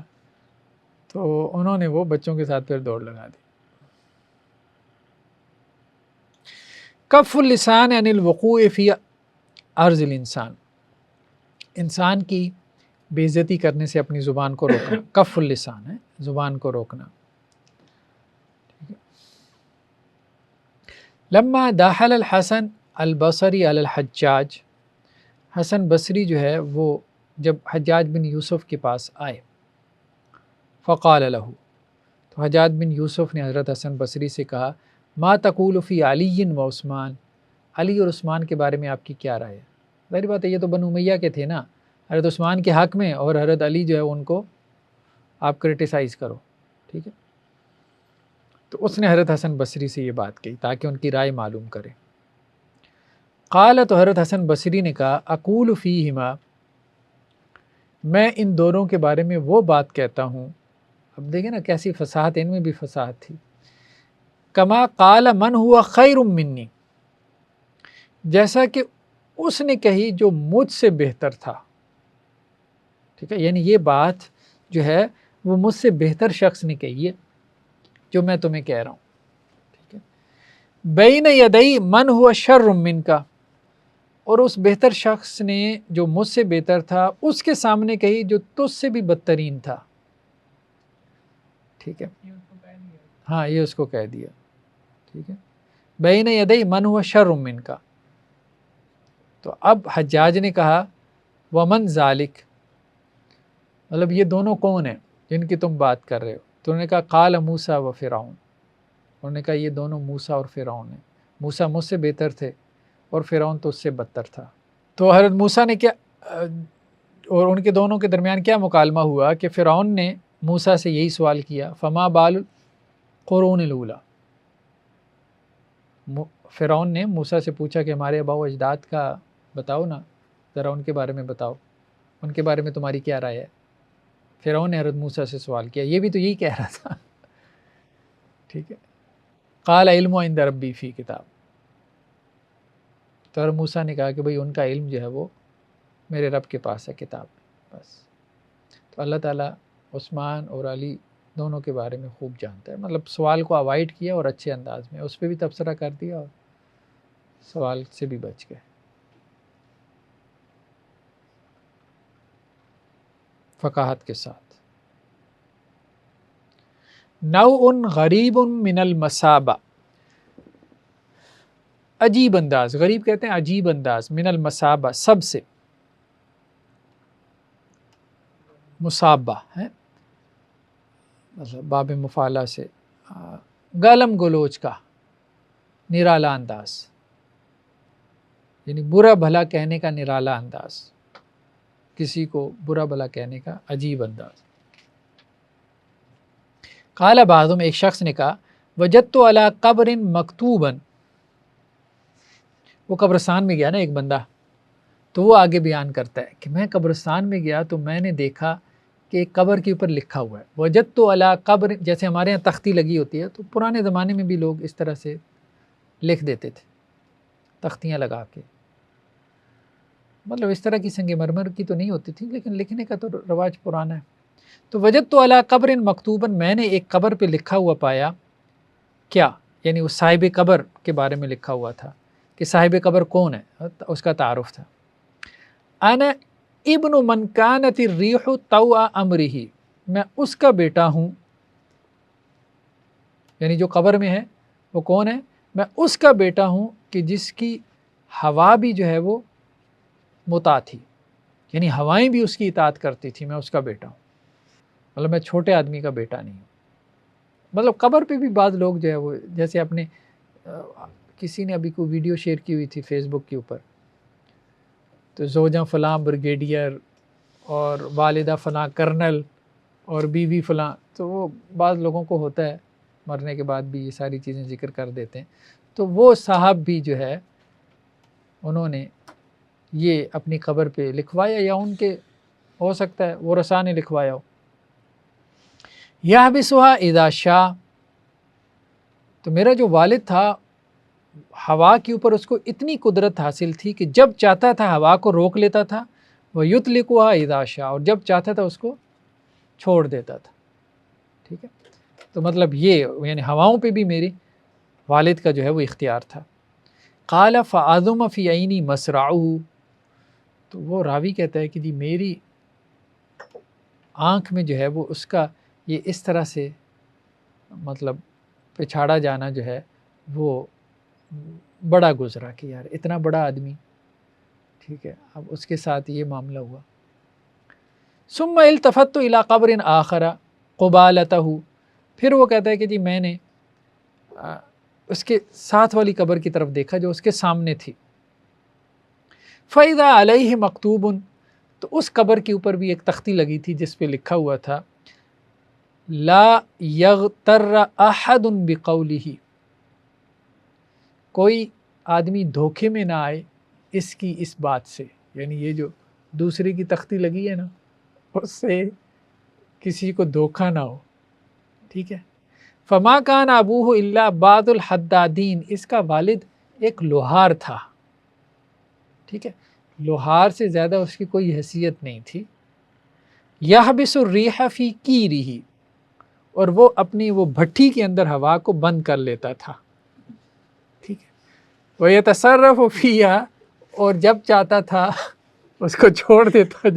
تو انہوں نے وہ بچوں کے ساتھ پھر دوڑ لگا دی. کف اللسان عن الوقوع فی عرض الانسان، انسان کی بے عزتی کرنے سے اپنی زبان کو روکنا. کف اللسان ہے زبان کو روکنا. لما داخل الحسن البصری علی الحجاج، حسن بصری جو ہے وہ جب حجاج بن یوسف کے پاس آئے، فقال له، تو حجاج بن یوسف نے حضرت حسن بصری سے کہا ما تقول فی علی و عثمان، علی اور عثمان کے بارے میں آپ کی کیا رائے ہے؟ ظاہر بات ہے یہ تو بنو امیہ کے تھے نا، حضرت عثمان کے حق میں، اور حضرت علی جو ہے ان کو آپ کرٹیسائز کرو. ٹھیک ہے، تو اس نے حضرت حسن بصری سے یہ بات کہی تاکہ ان کی رائے معلوم کرے. قال، تو حضرت حسن بصری نے کہا اقول فیہما، میں ان دونوں کے بارے میں وہ بات کہتا ہوں. اب دیکھیں نا کیسی فصاحت، ان میں بھی فصاحت تھی. کما قال من ہوا خیر منی، جیسا کہ اس نے کہی جو مجھ سے بہتر تھا. ٹھیک ہے، یعنی یہ بات جو ہے وہ مجھ سے بہتر شخص نے کہی ہے جو میں تمہیں کہہ رہا ہوں. ٹھیک ہے، بین یدئی من ہوا شر من کا، اور اس بہتر شخص نے جو مجھ سے بہتر تھا اس کے سامنے کہی جو تجھ سے بھی بدترین تھا. ٹھیک ہے، ہاں یہ اس کو کہہ دیا. ٹھیک ہے، بین یدئی من ہوا شر من کا. تو اب حجاج نے کہا ومن ذالک، مطلب یہ دونوں کون ہیں جن کی تم بات کر رہے ہو؟ تو انہوں نے کہا قال موسیٰ و فرعون، انہوں نے کہا یہ دونوں موسیٰ اور فرعون ہیں. موسیٰ مجھ سے بہتر تھے اور فرعون تو اس سے بدتر تھا. تو حضرت موسیٰ نے کیا، اور ان کے دونوں کے درمیان کیا مکالمہ ہوا کہ فرعون نے موسیٰ سے یہی سوال کیا فما بال قرون الاولیٰ، فرعون نے موسیٰ سے پوچھا کہ ہمارے آباء و اجداد کا بتاؤ نا، ذرا ان کے بارے میں بتاؤ، ان کے بارے میں تمہاری کیا رائے ہے. فرعون نے حضرت موسیٰ سے سوال کیا، یہ بھی تو یہی کہہ رہا تھا. ٹھیک ہے، قال علم عند ربی فی کتاب، تو حضرت موسیٰ نے کہا کہ بھئی ان کا علم جو ہے وہ میرے رب کے پاس ہے کتاب میں بس. تو اللہ تعالیٰ عثمان اور علی دونوں کے بارے میں خوب جانتا ہے. مطلب سوال کو اوائڈ کیا اور اچھے انداز میں اس پہ بھی تبصرہ کر دیا اور سوال سے بھی بچ گئے. فقاہت کے ساتھ. نوع غریب من المصابہ، عجیب انداز، غریب کہتے ہیں عجیب انداز، من المصابہ سب سے، مصابہ ہے مطلب باب مفعلہ سے، گالم گلوچ کا نرالا انداز، یعنی برا بھلا کہنے کا نرالا انداز، کسی کو برا بھلا کہنے کا عجیب انداز. قال بعضهم، ایک شخص نے کہا وجدت علی قبر مکتوبا، وہ قبرستان میں گیا نا ایک بندہ، تو وہ آگے بیان کرتا ہے کہ میں قبرستان میں گیا تو میں نے دیکھا کہ ایک قبر کے اوپر لکھا ہوا ہے وجدت علی قبر، جیسے ہمارے یہاں تختی لگی ہوتی ہے تو پرانے زمانے میں بھی لوگ اس طرح سے لکھ دیتے تھے تختیاں لگا کے. مطلب اس طرح کی سنگ مرمر کی تو نہیں ہوتی تھی لیکن لکھنے کا تو رواج پرانا ہے. تو وجدت علی قبر مکتوبا، میں نے ایک قبر پہ لکھا ہوا پایا، کیا؟ یعنی اس صاحب قبر کے بارے میں لکھا ہوا تھا کہ صاحب قبر کون ہے، اس کا تعارف تھا. انا ابن من کانت الریح طوع امرہ، میں اس کا بیٹا ہوں، یعنی جو قبر میں ہے وہ کون ہے؟ میں اس کا بیٹا ہوں کہ جس کی ہوا بھی جو ہے وہ مطاع تھی، یعنی ہوائیں بھی اس کی اطاعت کرتی تھی، میں اس کا بیٹا ہوں. مطلب میں چھوٹے آدمی کا بیٹا نہیں ہوں. مطلب قبر پہ بھی بعض لوگ جو ہے وہ، جیسے اپنے کسی نے ابھی کوئی ویڈیو شیئر کی ہوئی تھی فیس بک کے اوپر، تو زوجہ فلاں بریگیڈیئر اور والدہ فلاں کرنل اور بیوی فلاں، تو وہ بعض لوگوں کو ہوتا ہے مرنے کے بعد بھی یہ ساری چیزیں ذکر کر دیتے ہیں. تو وہ صاحب بھی جو ہے انہوں نے یہ اپنی قبر پہ لکھوایا، یا ان کے ہو سکتا ہے وہ رسا نے لکھوایا ہو. یحبسها اذا شاء، تو میرا جو والد تھا ہوا کے اوپر اس کو اتنی قدرت حاصل تھی کہ جب چاہتا تھا ہوا کو روک لیتا تھا، وہ یطلقها اذا شاء، اور جب چاہتا تھا اس کو چھوڑ دیتا تھا. ٹھیک ہے، تو مطلب یہ یعنی ہواؤں پہ بھی میرے والد کا جو ہے وہ اختیار تھا. قال فاعظم فی عینی مسرعہ، تو وہ راوی کہتا ہے کہ جی میری آنکھ میں جو ہے وہ اس کا یہ اس طرح سے مطلب پچھاڑا جانا جو ہے وہ بڑا گزرا کہ یار اتنا بڑا آدمی، ٹھیک ہے، اب اس کے ساتھ یہ معاملہ ہوا. ثم التفت الی قبر آخر قبالتہ، پھر وہ کہتا ہے کہ جی میں نے اس کے ساتھ والی قبر کی طرف دیکھا جو اس کے سامنے تھی. فَإِذَا عَلَيْهِ مَكْتُوبٌ، تو اس قبر کے اوپر بھی ایک تختی لگی تھی جس پہ لکھا ہوا تھا لا یغتر احد بقولہ، کوئی آدمی دھوکے میں نہ آئے اس کی اس بات سے، یعنی یہ جو دوسرے کی تختی لگی ہے نا اس سے کسی کو دھوکہ نہ ہو. ٹھیک ہے. فما کان ابوہ الا بعض الحدادین، اس کا والد ایک لوہار تھا. ٹھیک ہے، لوہار سے زیادہ اس کی کوئی حیثیت نہیں تھی. یحبس الریح فی کیرہ، اور وہ اپنی وہ بھٹی کے اندر ہوا کو بند کر لیتا تھا. ٹھیک ہے. ویتصرف فیہا، اور جب چاہتا تھا اس کو چھوڑ دیتا.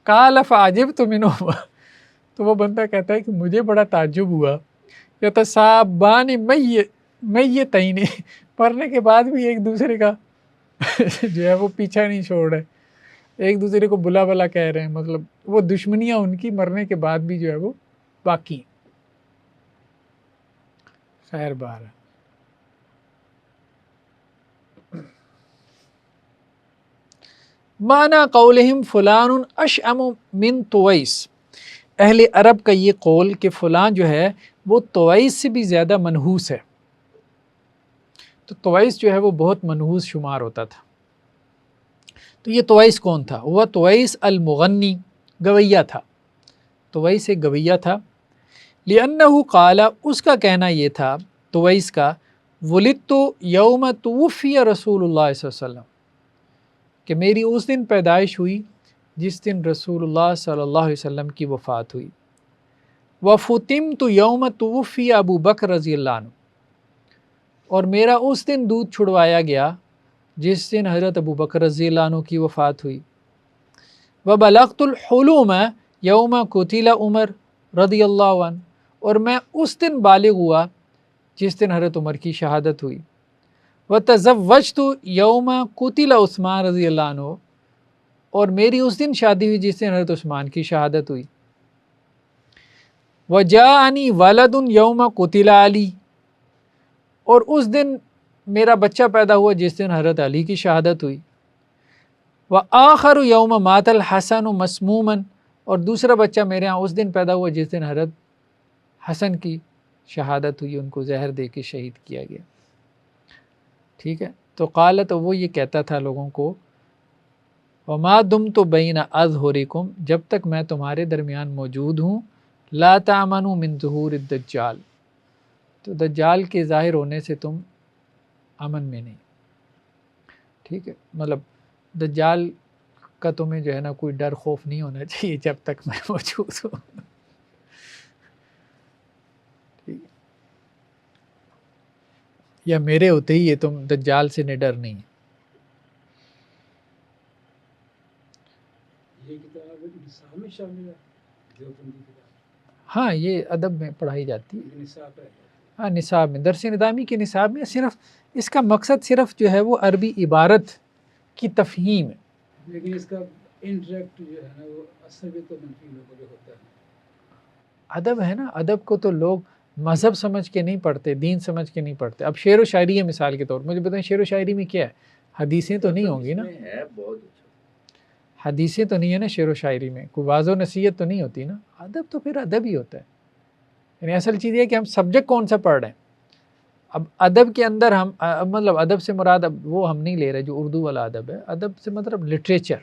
قال فعجبت منہما، تو وہ بندہ کہتا ہے کہ مجھے بڑا تعجب ہوا. یتصابان میتین، مرنے کے بعد بھی ایک دوسرے کا جو ہے وہ پیچھا نہیں چھوڑ رہے، ایک دوسرے کو بلا بلا کہہ رہے ہیں. مطلب وہ دشمنیاں ان کی مرنے کے بعد بھی جو ہے وہ باقی. خیر بہر معنی قولہم فلان اشعم من طویس، اہل عرب کا یہ قول کہ فلاں جو ہے وہ طویس سے بھی زیادہ منحوس ہے. تو طویس جو ہے وہ بہت منحوس شمار ہوتا تھا. تو یہ طویس کون تھا؟ وہ طویس المغنی، گویہ تھا. طویس ایک گویہ تھا. لأنہ قال، اس کا کہنا یہ تھا طویس کا، ولدت یوم توفی رسول اللہ صلی اللہ علیہ وسلم، کہ میری اس دن پیدائش ہوئی جس دن رسول اللہ صلی اللہ علیہ وسلم کی وفات ہوئی. وفتمت یوم توفی ابو بکر رضی اللہ عنہ، اور میرا اس دن دودھ چھڑوایا گیا جس دن حضرت ابو بکر رضی اللہ عنہ کی وفات ہوئی. وبلغت الحلوم یوم قتل عمر رضی اللہ عنہ، اور میں اس دن بالغ ہوا جس دن حضرت عمر کی شہادت ہوئی. وتزوجت یوم قتل عثمان رضی اللہ عنہ، اور میری اس دن شادی ہوئی جس دن حضرت عثمان کی شہادت ہوئی. وجاءنی ولد یوم قتل علی، اور اس دن میرا بچہ پیدا ہوا جس دن حضرت علی کی شہادت ہوئی. وآخر یوم مات الحسن مسموما، اور دوسرا بچہ میرے ہاں اس دن پیدا ہوا جس دن حضرت حسن کی شہادت ہوئی، ان کو زہر دے کے شہید کیا گیا. ٹھیک ہے. تو قال، تو وہ یہ کہتا تھا لوگوں کو، وما دمت بین اظہرکم، جب تک میں تمہارے درمیان موجود ہوں، لا تامنوا من ظہور الدجال، تو دجال کے ظاہر ہونے سے تم امن میں نہیں. ٹھیک ہے. مطلب دجال کا تمہیں جو ہے نا کوئی ڈر خوف نہیں ہونا چاہیے جب تک میں موجود ہوں. یا میرے ہوتے ہی یہ تم دجال سے نڈر نہیں. یہ کتاب نصاب میں شامل ہے دیوبندی کتاب ہاں یہ ادب میں پڑھائی جاتی ہے. نصاب ہے. ہاں نصاب میں، درس نظامی کے نصاب میں صرف اس کا مقصد صرف جو ہے وہ عربی عبارت کی تفہیم ہے. لیکن اس کا انٹریکٹ جو ہے نا وہ اثر بھی تو منفی لوگوں پہ ہوتا ہے. ادب ہے نا، ادب کو تو لوگ مذہب سمجھ کے نہیں پڑھتے، دین سمجھ کے نہیں پڑھتے. اب شعر و شاعری ہے مثال کے طور، مجھے بتائیں شعر و شاعری میں کیا ہے؟ حدیثیں تو نہیں ہوں گی نا، اس میں ہے بہت اچھا. حدیثیں تو نہیں ہے نا شعر و شاعری میں، کوئی واضح و نصیحت تو نہیں ہوتی نا. ادب تو پھر ادب ہی ہوتا ہے. یعنی اصل چیز یہ ہے کہ ہم سبجیکٹ کون سا پڑھ رہے ہیں. اب ادب کے اندر ہم مطلب ادب سے مراد اب وہ ہم نہیں لے رہے جو اردو والا ادب ہے. ادب سے مطلب لٹریچر.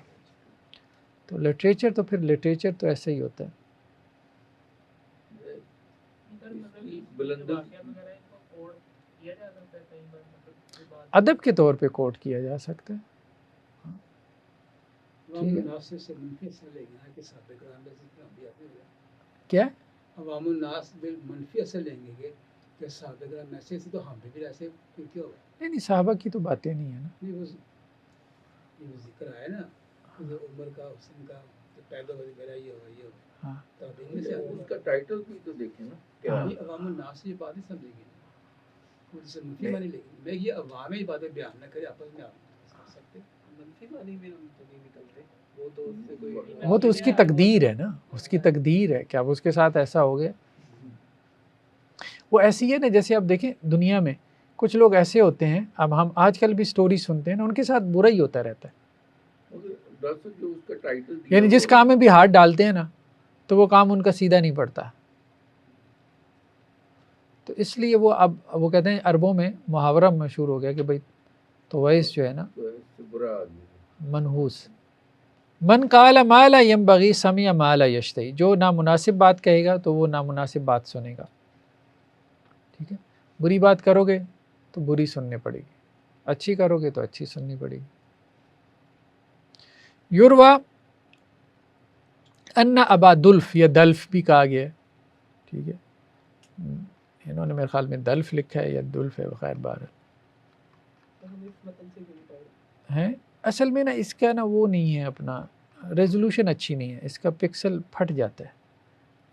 تو لٹریچر تو پھر لٹریچر تو ایسا ہی ہوتا ہے. ادب کے طور پہ کوٹ کیا جا سکتا ہے. عوام الناس سے منفی اثر لیں گے کہ صحابہ کرام میں سے ہم بھی آتے ہیں. کیا عوام الناس بال منفی اثر لیں گے کہ صحابہ کرام میں سے تو ہم بھی ایسے پھر کیا ہوگا. نہیں صحابہ کی تو باتیں نہیں ہیں نا. نہیں وہ ذکر آیا نا عمر کا حسن کا پیدا ہو میرا یہ ہوا یہ ہوا. ہاں تابعین میں سے اس کا ٹائٹل بھی تو دیکھیں نا کیا ہے. عوام الناس یہ باتیں سمجھے گی خود سے منفی معنی لے گی. میں یہ عوام ہی باتیں بیان نہ کرے آپس میں آپ سمجھ سکتے منفی معنی میں ہم تو نہیں نکلتے. وہ تو اس کی تقدیر ہے نا، اس کی تقدیر ہے کہ اب اس کے ساتھ ایسا ہو گیا. وہ ایسی ہے نا جیسے آپ دیکھیں دنیا میں کچھ لوگ ایسے ہوتے ہیں، اب ہم آج کل بھی سٹوری سنتے ہیں نا، ان کے ساتھ برا ہی ہوتا رہتا ہے. جو اس کا ٹائٹل دیا یعنی جس کام میں بھی ہاتھ ڈالتے ہیں نا تو وہ کام ان کا سیدھا نہیں پڑتا. تو اس لیے وہ اب وہ کہتے ہیں عربوں میں محاورہ مشہور ہو گیا کہ بھائی تویس جو ہے نا برا آدمی منحوس. من قال ما لا ينبغي سمع ما لا يشتهي. جو نامناسب بات کہے گا تو وہ نامناسب بات سنے گا. ٹھیک ہے، بری بات کرو گے تو بری سننے پڑے گی، اچھی کرو گے تو اچھی سننی پڑے گی. یوروا ان ابا دلف یا دلف بھی کہا گیا ہے. ٹھیک ہے، انہوں نے میرے خیال میں دلف لکھا ہے یا دلف ہے، بخیر بار ہے. اصل میں نا اس کا نا وہ نہیں ہے، اپنا ریزولوشن اچھی نہیں ہے، اس کا پکسل پھٹ جاتا ہے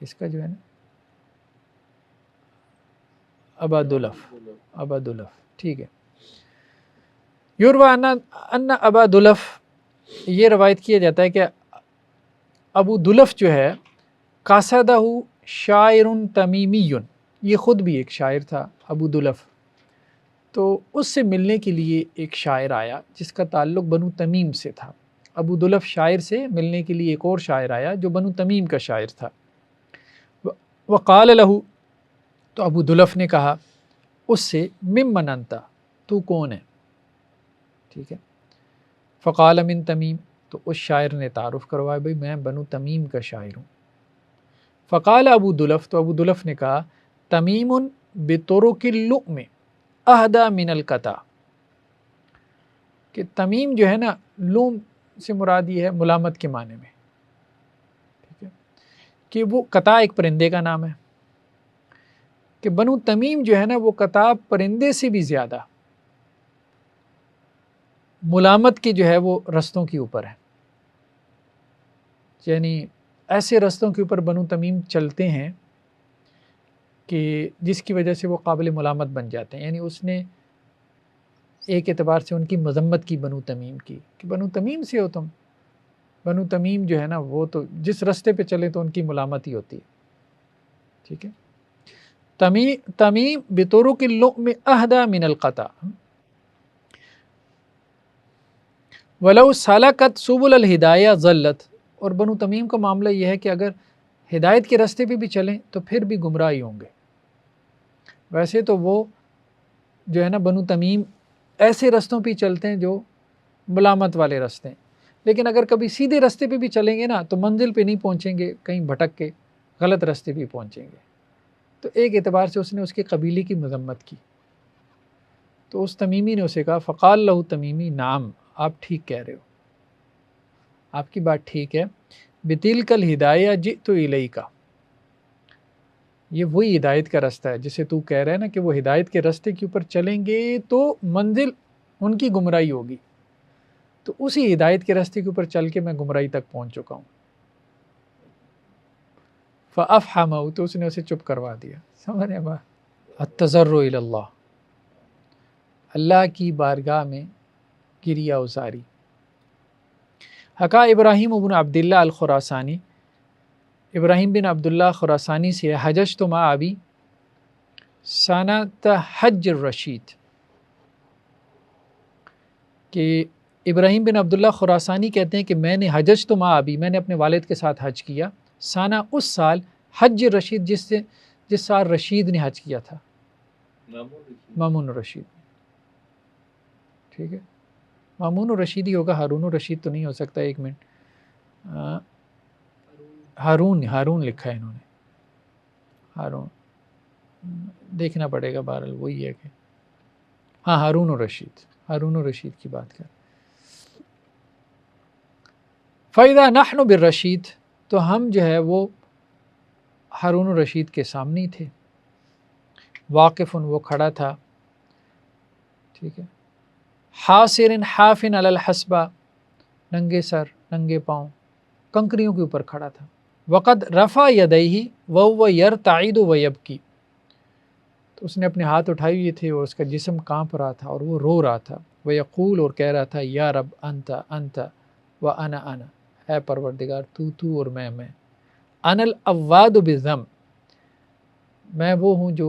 اس کا جو ہے نا. ابا دلف ٹھیک ہے. یوروا ان ابا دلف، یہ روایت کیا جاتا ہے کہ ابو دلف جو ہے قاصدہ شاعر تمیمی، یہ خود بھی ایک شاعر تھا ابو دلف. تو اس سے ملنے کے لیے ایک شاعر آیا جس کا تعلق بنو تمیم سے تھا. ابو دلف شاعر سے ملنے کے لیے ایک اور شاعر آیا جو بنو تمیم کا شاعر تھا. وقال له، تو ابو دلف نے کہا اس سے ممن انت، تو کون ہے. ٹھیک ہے، فقال من تمیم، تو اس شاعر نے تعارف کروایا بھائی میں بنو تمیم کا شاعر ہوں. فقال ابو دلف، تو ابو دلف نے کہا تمیم بطرق اللؤم اہدا من القطع، کہ تمیم جو ہے نا لوم سے مراد یہ ہے ملامت کے معنی میں. ٹھیک ہے، کہ وہ قطع ایک پرندے کا نام ہے، کہ بنو تمیم جو ہے نا وہ قطع پرندے سے بھی زیادہ ملامت کے جو ہے وہ رستوں کے اوپر ہے. یعنی ایسے رستوں کے اوپر بنو تمیم چلتے ہیں کہ جس کی وجہ سے وہ قابل ملامت بن جاتے ہیں. یعنی اس نے ایک اعتبار سے ان کی مذمت کی بنو تمیم کی کہ بنو تمیم سے ہو تم. بنو تمیم جو ہے نا وہ تو جس رستے پہ چلے تو ان کی ملامت ہی ہوتی ہے. ٹھیک ہے، تمیم بطرق اللؤم اہدا من القطع ولو سلکت سبل الہدایہ ضلت. اور بنو تمیم کا معاملہ یہ ہے کہ اگر ہدایت کے راستے پہ بھی چلیں تو پھر بھی گمراہی ہوں گے. ویسے تو وہ جو ہے نا بنو تمیم ایسے رستوں پہ چلتے ہیں جو ملامت والے راستے ہیں، لیکن اگر کبھی سیدھے راستے پہ بھی چلیں گے نا تو منزل پہ نہیں پہنچیں گے، کہیں بھٹک کے غلط راستے پہ پہنچیں گے. تو ایک اعتبار سے اس نے اس کے قبیلے کی مذمت کی. تو اس تمیمی نے اسے کہا فقال لہ تمیمی نعم، آپ ٹھیک کہہ رہے ہو. آپ کی بات ٹھیک ہے، بِتِلْكَ الْهِدَایَةِ جِئْتُ إِلَيْكَ، یہ وہی ہدایت کا راستہ ہے جسے تو کہہ رہا ہے نا کہ وہ ہدایت کے راستے کے اوپر چلیں گے تو منزل ان کی گمراہی ہوگی، تو اسی ہدایت کے راستے کے اوپر چل کے میں گمراہی تک پہنچ چکا ہوں۔ فَأَفْحَمَهُ، تو اس نے اسے چپ کروا دیا۔ سمجھ رہے ہیں؟ التضرع الی اللہ، اللہ کی بارگاہ میں گریہ ازاری۔ حکا ابراہیم بن عبداللہ الخراسانی، ابراہیم بن عبداللہ خراسانی سے حججت مع ابی سنۃ حج الرشید، کہ ابراہیم بن عبداللہ خراسانی کہتے ہیں کہ میں نے حججت مع ابی، میں نے اپنے والد کے ساتھ حج کیا، سانہ اس سال، حج رشید جس سال رشید نے حج کیا تھا، مامون الرشید، ٹھیک ہے، مامون الرشید ہی ہوگا، ہارون الرشید تو نہیں ہو سکتا، ایک منٹ، ہارون لکھا ہے انہوں نے، ہارون دیکھنا پڑے گا، بہرحال وہی ہے کہ ہاں ہارون الرشید کی بات کر۔ فَإِذَا نَحْنُ بِالرَّشِيدِ، تو ہم جو ہے وہ ہارون الرشید کے سامنے ہی تھے، واقف، وہ کھڑا تھا، ٹھیک ہے، حاصر حافٍ علی الحصبہ، ننگے سر ننگے پاؤں کنکریوں کے اوپر کھڑا تھا، وقد رفع یدیہ وهو یرتعد ویبکی، تو اس نے اپنے ہاتھ اٹھائے ہوئے تھے اور اس کا جسم کانپ رہا تھا اور وہ رو رہا تھا، ویقول، اور کہہ رہا تھا، یا رب انت انت وانا انا، اے پروردگار تو اور میں، انا الاواد بالذنب، میں وہ ہوں جو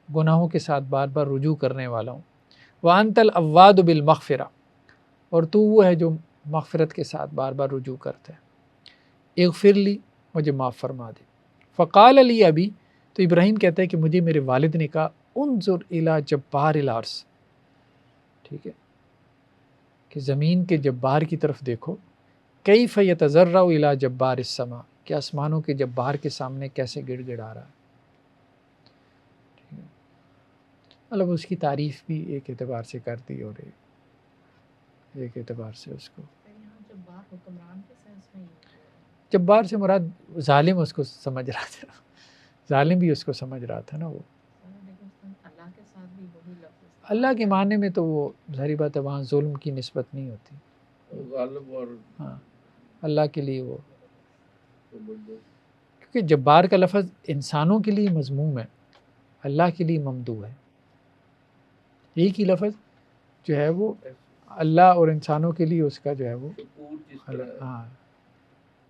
گناہوں کے ساتھ بار بار رجوع کرنے والا ہوں، وانت الاواد بالمغفرہ، اور تو وہ ہے جو مغفرت کے ساتھ بار بار رجوع کرتا ہے، اغفر لی، مجھے معاف فرما دے۔ فقال علی ابی، تو ابراہیم کہتا ہے کہ مجھے میرے والد نے کہا، انظر الی جبار الارض، ٹھیک ہے، کہ زمین کے جبار کی طرف دیکھو، کیف یتضرع الی جبار السماء، کہ آسمانوں کے جبار کے سامنے کیسے گڑ گڑا رہا ہے، مطلب اس کی تعریف بھی ایک اعتبار سے کرتی اور ایک اعتبار سے اس کو جبار سے مراد ظالم اس کو سمجھ رہا تھا، ظالم بھی اس کو سمجھ رہا تھا نا، وہ اللہ کے معنی میں تو وہ ظاہری بات ہے، وہاں ظلم کی نسبت نہیں ہوتی، غالب اور ہاں اللہ کے لیے وہ، کیونکہ جبار کا لفظ انسانوں کے لیے مذموم ہے، اللہ کے لیے ممدوح ہے، ایک ہی لفظ جو ہے وہ اللہ اور انسانوں کے لیے اس کا جو ہے وہ ہاں،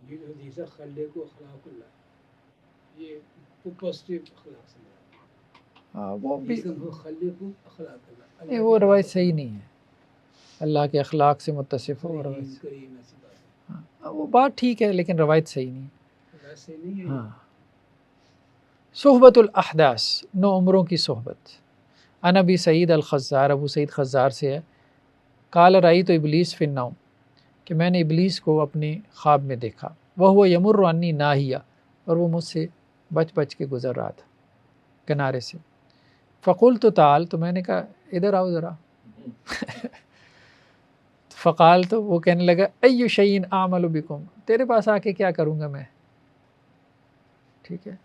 یہ حدیث خلق و اخلاق اللہ، یہ پازیٹیو اخلاق سے ہاں وہ بھی خلق و اخلاق اللہ، نہیں، وہ روایت صحیح نہیں ہے، اللہ کے اخلاق سے متصف ہو، روایت کریم ایسی بات ہے، ہاں وہ بات ٹھیک ہے لیکن روایت صحیح نہیں ہے، ویسے نہیں ہے، ہاں۔ صحبت الاحداث، نو عمروں کی صحبت، عن ابی سعید الخزار، ابو سعید خزار سے ہے، قال رأیت ابلیس فی النوم، کہ میں نے ابلیس کو اپنے خواب میں دیکھا، وہو یمر عنی ناہیہ، اور وہ مجھ سے بچ بچ کے گزر رہا تھا کنارے سے، فقلت تعال، تو میں نے کہا ادھر آؤ ذرا، فقال، تو وہ کہنے لگا، ای شیء اعمل بکم، تیرے پاس آ کے کیا کروں گا میں، ٹھیک ہے،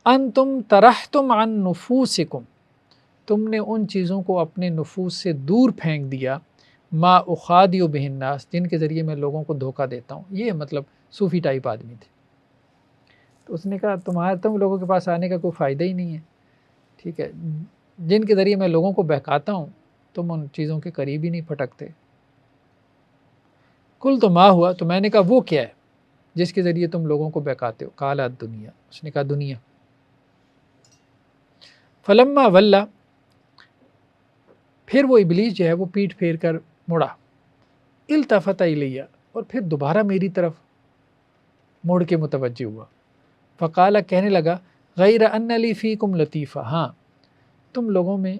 انتم طرحتم عن نفوسکم، تم نے ان چیزوں کو اپنے نفوس سے دور پھینک دیا، ما اخادع بہ الناس، جن کے ذریعے میں لوگوں کو دھوکہ دیتا ہوں، یہ مطلب صوفی ٹائپ آدمی تھے، تو اس نے کہا تم لوگوں کے پاس آنے کا کوئی فائدہ ہی نہیں ہے، ٹھیک ہے، جن کے ذریعے میں لوگوں کو بہکاتا ہوں تم ان چیزوں کے قریب ہی نہیں پھٹکتے، کل تو ما ہوا، تو میں نے کہا وہ کیا ہے جس کے ذریعے تم لوگوں کو بہکاتے ہو، قال الدنیا، اس نے کہا دنیا، فلما ولا، پھر وہ ابلیس جو ہے وہ پیٹھ پھیر کر مڑا، التفت الیہ، اور پھر دوبارہ میری طرف مڑ کے متوجہ ہوا، فقال، کہنے لگا، غیر ان لی فیکم لطیفہ، ہاں تم لوگوں میں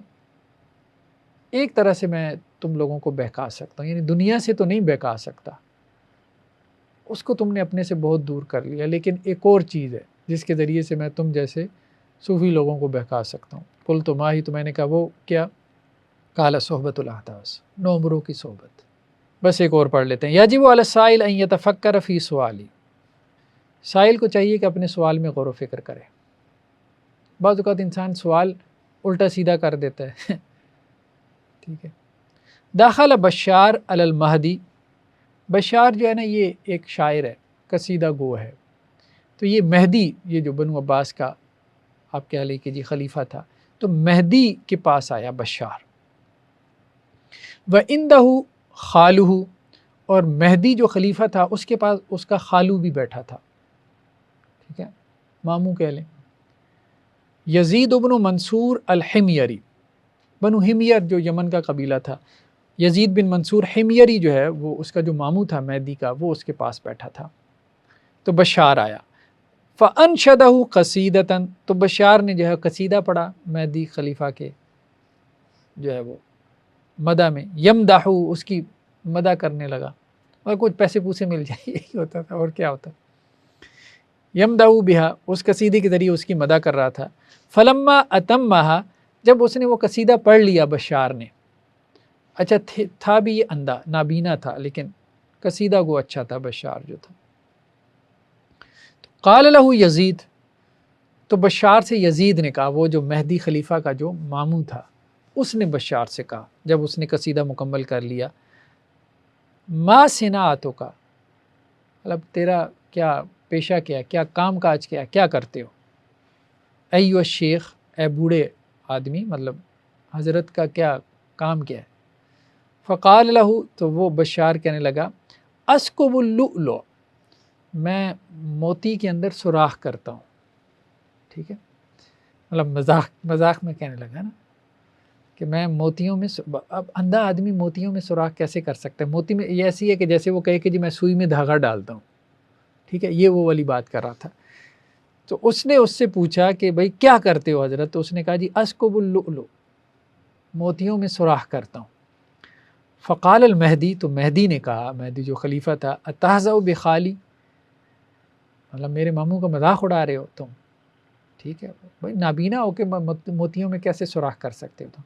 ایک طرح سے میں تم لوگوں کو بہکا سکتا ہوں، یعنی دنیا سے تو نہیں بہکا سکتا، اس کو تم نے اپنے سے بہت دور کر لیا، لیکن ایک اور چیز ہے جس کے ذریعے سے میں تم جیسے صوفی لوگوں کو بہکا سکتا ہوں، قلت ما ہی، تو میں نے کہا وہ کیا، قال صحبت الاحداث، نو عمروں کی صحبت، بس ایک اور پڑھ لیتے ہیں. یجب علی السائل ان یتفکر فی سوالی. سائل کو چاہیے کہ اپنے سوال میں غور و فکر کرے. بعض اوقات انسان سوال الٹا سیدھا کر دیتا ہے. ٹھیک ہے. داخل بشار علی المہدی. بشار جو ہے نا یہ ایک شاعر ہے، قصیدہ گو ہے. تو یہ مہدی، یہ جو بنو عباس کا آپ کہہ لیں کہ جی خلیفہ تھا، تو مہدی کے پاس آیا بشار. وَعِنْدَهُ خالہ، اور مہدی جو خلیفہ تھا اس کے پاس اس کا خالو بھی بیٹھا تھا. ٹھیک ہے، ماموں کہہ لیں. یزید بن منصور الحمیری. بنو حمیر جو یمن کا قبیلہ تھا، یزید بن منصور حمیری جو ہے وہ اس کا جو ماموں تھا مہدی کا، وہ اس کے پاس بیٹھا تھا. تو بشار آیا. فَأَنْشَدَهُ قَصِیدَةً، تو بشار نے جو ہے قصیدہ پڑھا مہدی خلیفہ کے جو ہے وہ مدح میں. یمدح، اس کی مدح کرنے لگا، اور کچھ پیسے پوسے مل جائے، یہی ہوتا تھا اور کیا ہوتا. یمدح بہا، اس قصیدے کے ذریعے اس کی مدح کر رہا تھا. فلما اتمہا، جب اس نے وہ قصیدہ پڑھ لیا بشار نے. اچھا تھا بھی یہ اندھا، نابینا تھا، لیکن قصیدہ کو اچھا تھا بشار جو تھا. قال لہ یزید، تو بشار سے یزید نے کہا، وہ جو مہدی خلیفہ کا جو ماموں تھا اس نے بشار سے کہا جب اس نے قصیدہ مکمل کر لیا، ما صناعتک کا، مطلب تیرا کیا پیشہ کیا ہے، کیا کام کاج کیا ہے، کیا کرتے ہو. ایو الشیخ، اے بوڑھے آدمی، مطلب حضرت کا کیا کام کیا ہے. فقال لہ، تو وہ بشار کہنے لگا، اسکب اللؤلؤ، میں موتی کے اندر سوراخ کرتا ہوں. ٹھیک ہے، مطلب مذاق میں کہنے لگا نا کہ میں موتیوں میں اب اندھا آدمی موتیوں میں سوراخ کیسے کر سکتا ہے. موتی میں یہ ایسی ہے کہ جیسے وہ کہے کہ جی میں سوئی میں دھاگا ڈالتا ہوں. ٹھیک ہے، یہ وہ والی بات کر رہا تھا. تو اس نے اس سے پوچھا کہ بھئی کیا کرتے ہو حضرت. تو اس نے کہا جی اسکب اللؤلؤ، موتیوں میں سوراخ کرتا ہوں. فقال المہدی، تو مہدی نے کہا، مہدی جو خلیفہ تھا، اتہزأ بخالی، مطلب میرے ماموں کا مذاق اڑا رہے ہو تم. ٹھیک ہے بھائی، نابینا ہو کے موتیوں میں کیسے سوراخ کر سکتے ہو تم.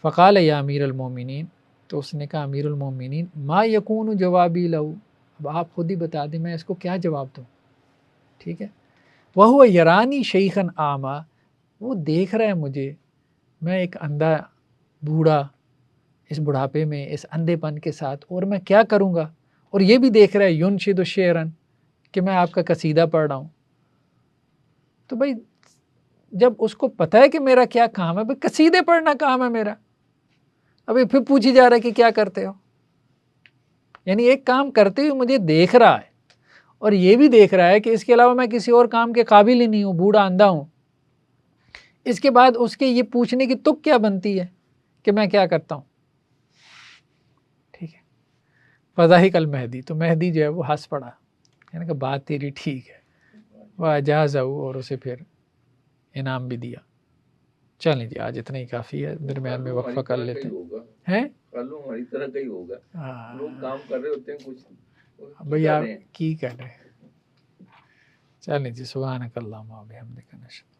فقال یا امیر المومنین، تو اس نے کہا امیر المومنین، ما یکون جوابی لہو، اب آپ خود ہی بتا دیں میں اس کو کیا جواب دوں. ٹھیک ہے. وَهُوَ یرانی شیخاً اعمیٰ، وہ دیکھ رہا ہے مجھے، میں ایک اندھا بوڑھا اس بڑھاپے میں، اس اندھے پن کے ساتھ، اور میں کیا کروں گا. اور یہ بھی دیکھ رہا ہے ینشد شعراً، کہ میں آپ کا قصیدہ پڑھ رہا ہوں. تو بھائی جب اس کو پتہ ہے کہ میرا کیا کام ہے، بھائی قصیدے پڑھنا کام ہے میرا، ابھی پھر پوچھی جا رہا ہے کہ کیا کرتے ہو. یعنی ایک کام کرتے ہوئے مجھے دیکھ رہا ہے، اور یہ بھی دیکھ رہا ہے کہ اس کے علاوہ میں کسی اور کام کے قابل ہی نہیں ہوں، بوڑھا اندھا ہوں. اس کے بعد اس کے یہ پوچھنے کی تک کیا بنتی ہے کہ میں کیا کرتا ہوں. ٹھیک ہے. فضحک المہدی، تو مہدی جو ہے وہ ہنس پڑا، یعنی کہ بات تیری ٹھیک ہے. واجازہ، اور اسے پھر انعام بھی دیا. چلیں جی آج اتنا ہی کافی ہے، درمیان میں وقفہ کر لیتے ہیں. خالو ہماری طرح کا ہی ہوگا، لوگ کام کر رہے ہوتے ہیں کچھ بھئی آپ کی کر رہے ہیں. چلیں جی، سبحانک اللہم و بحمدک نشہد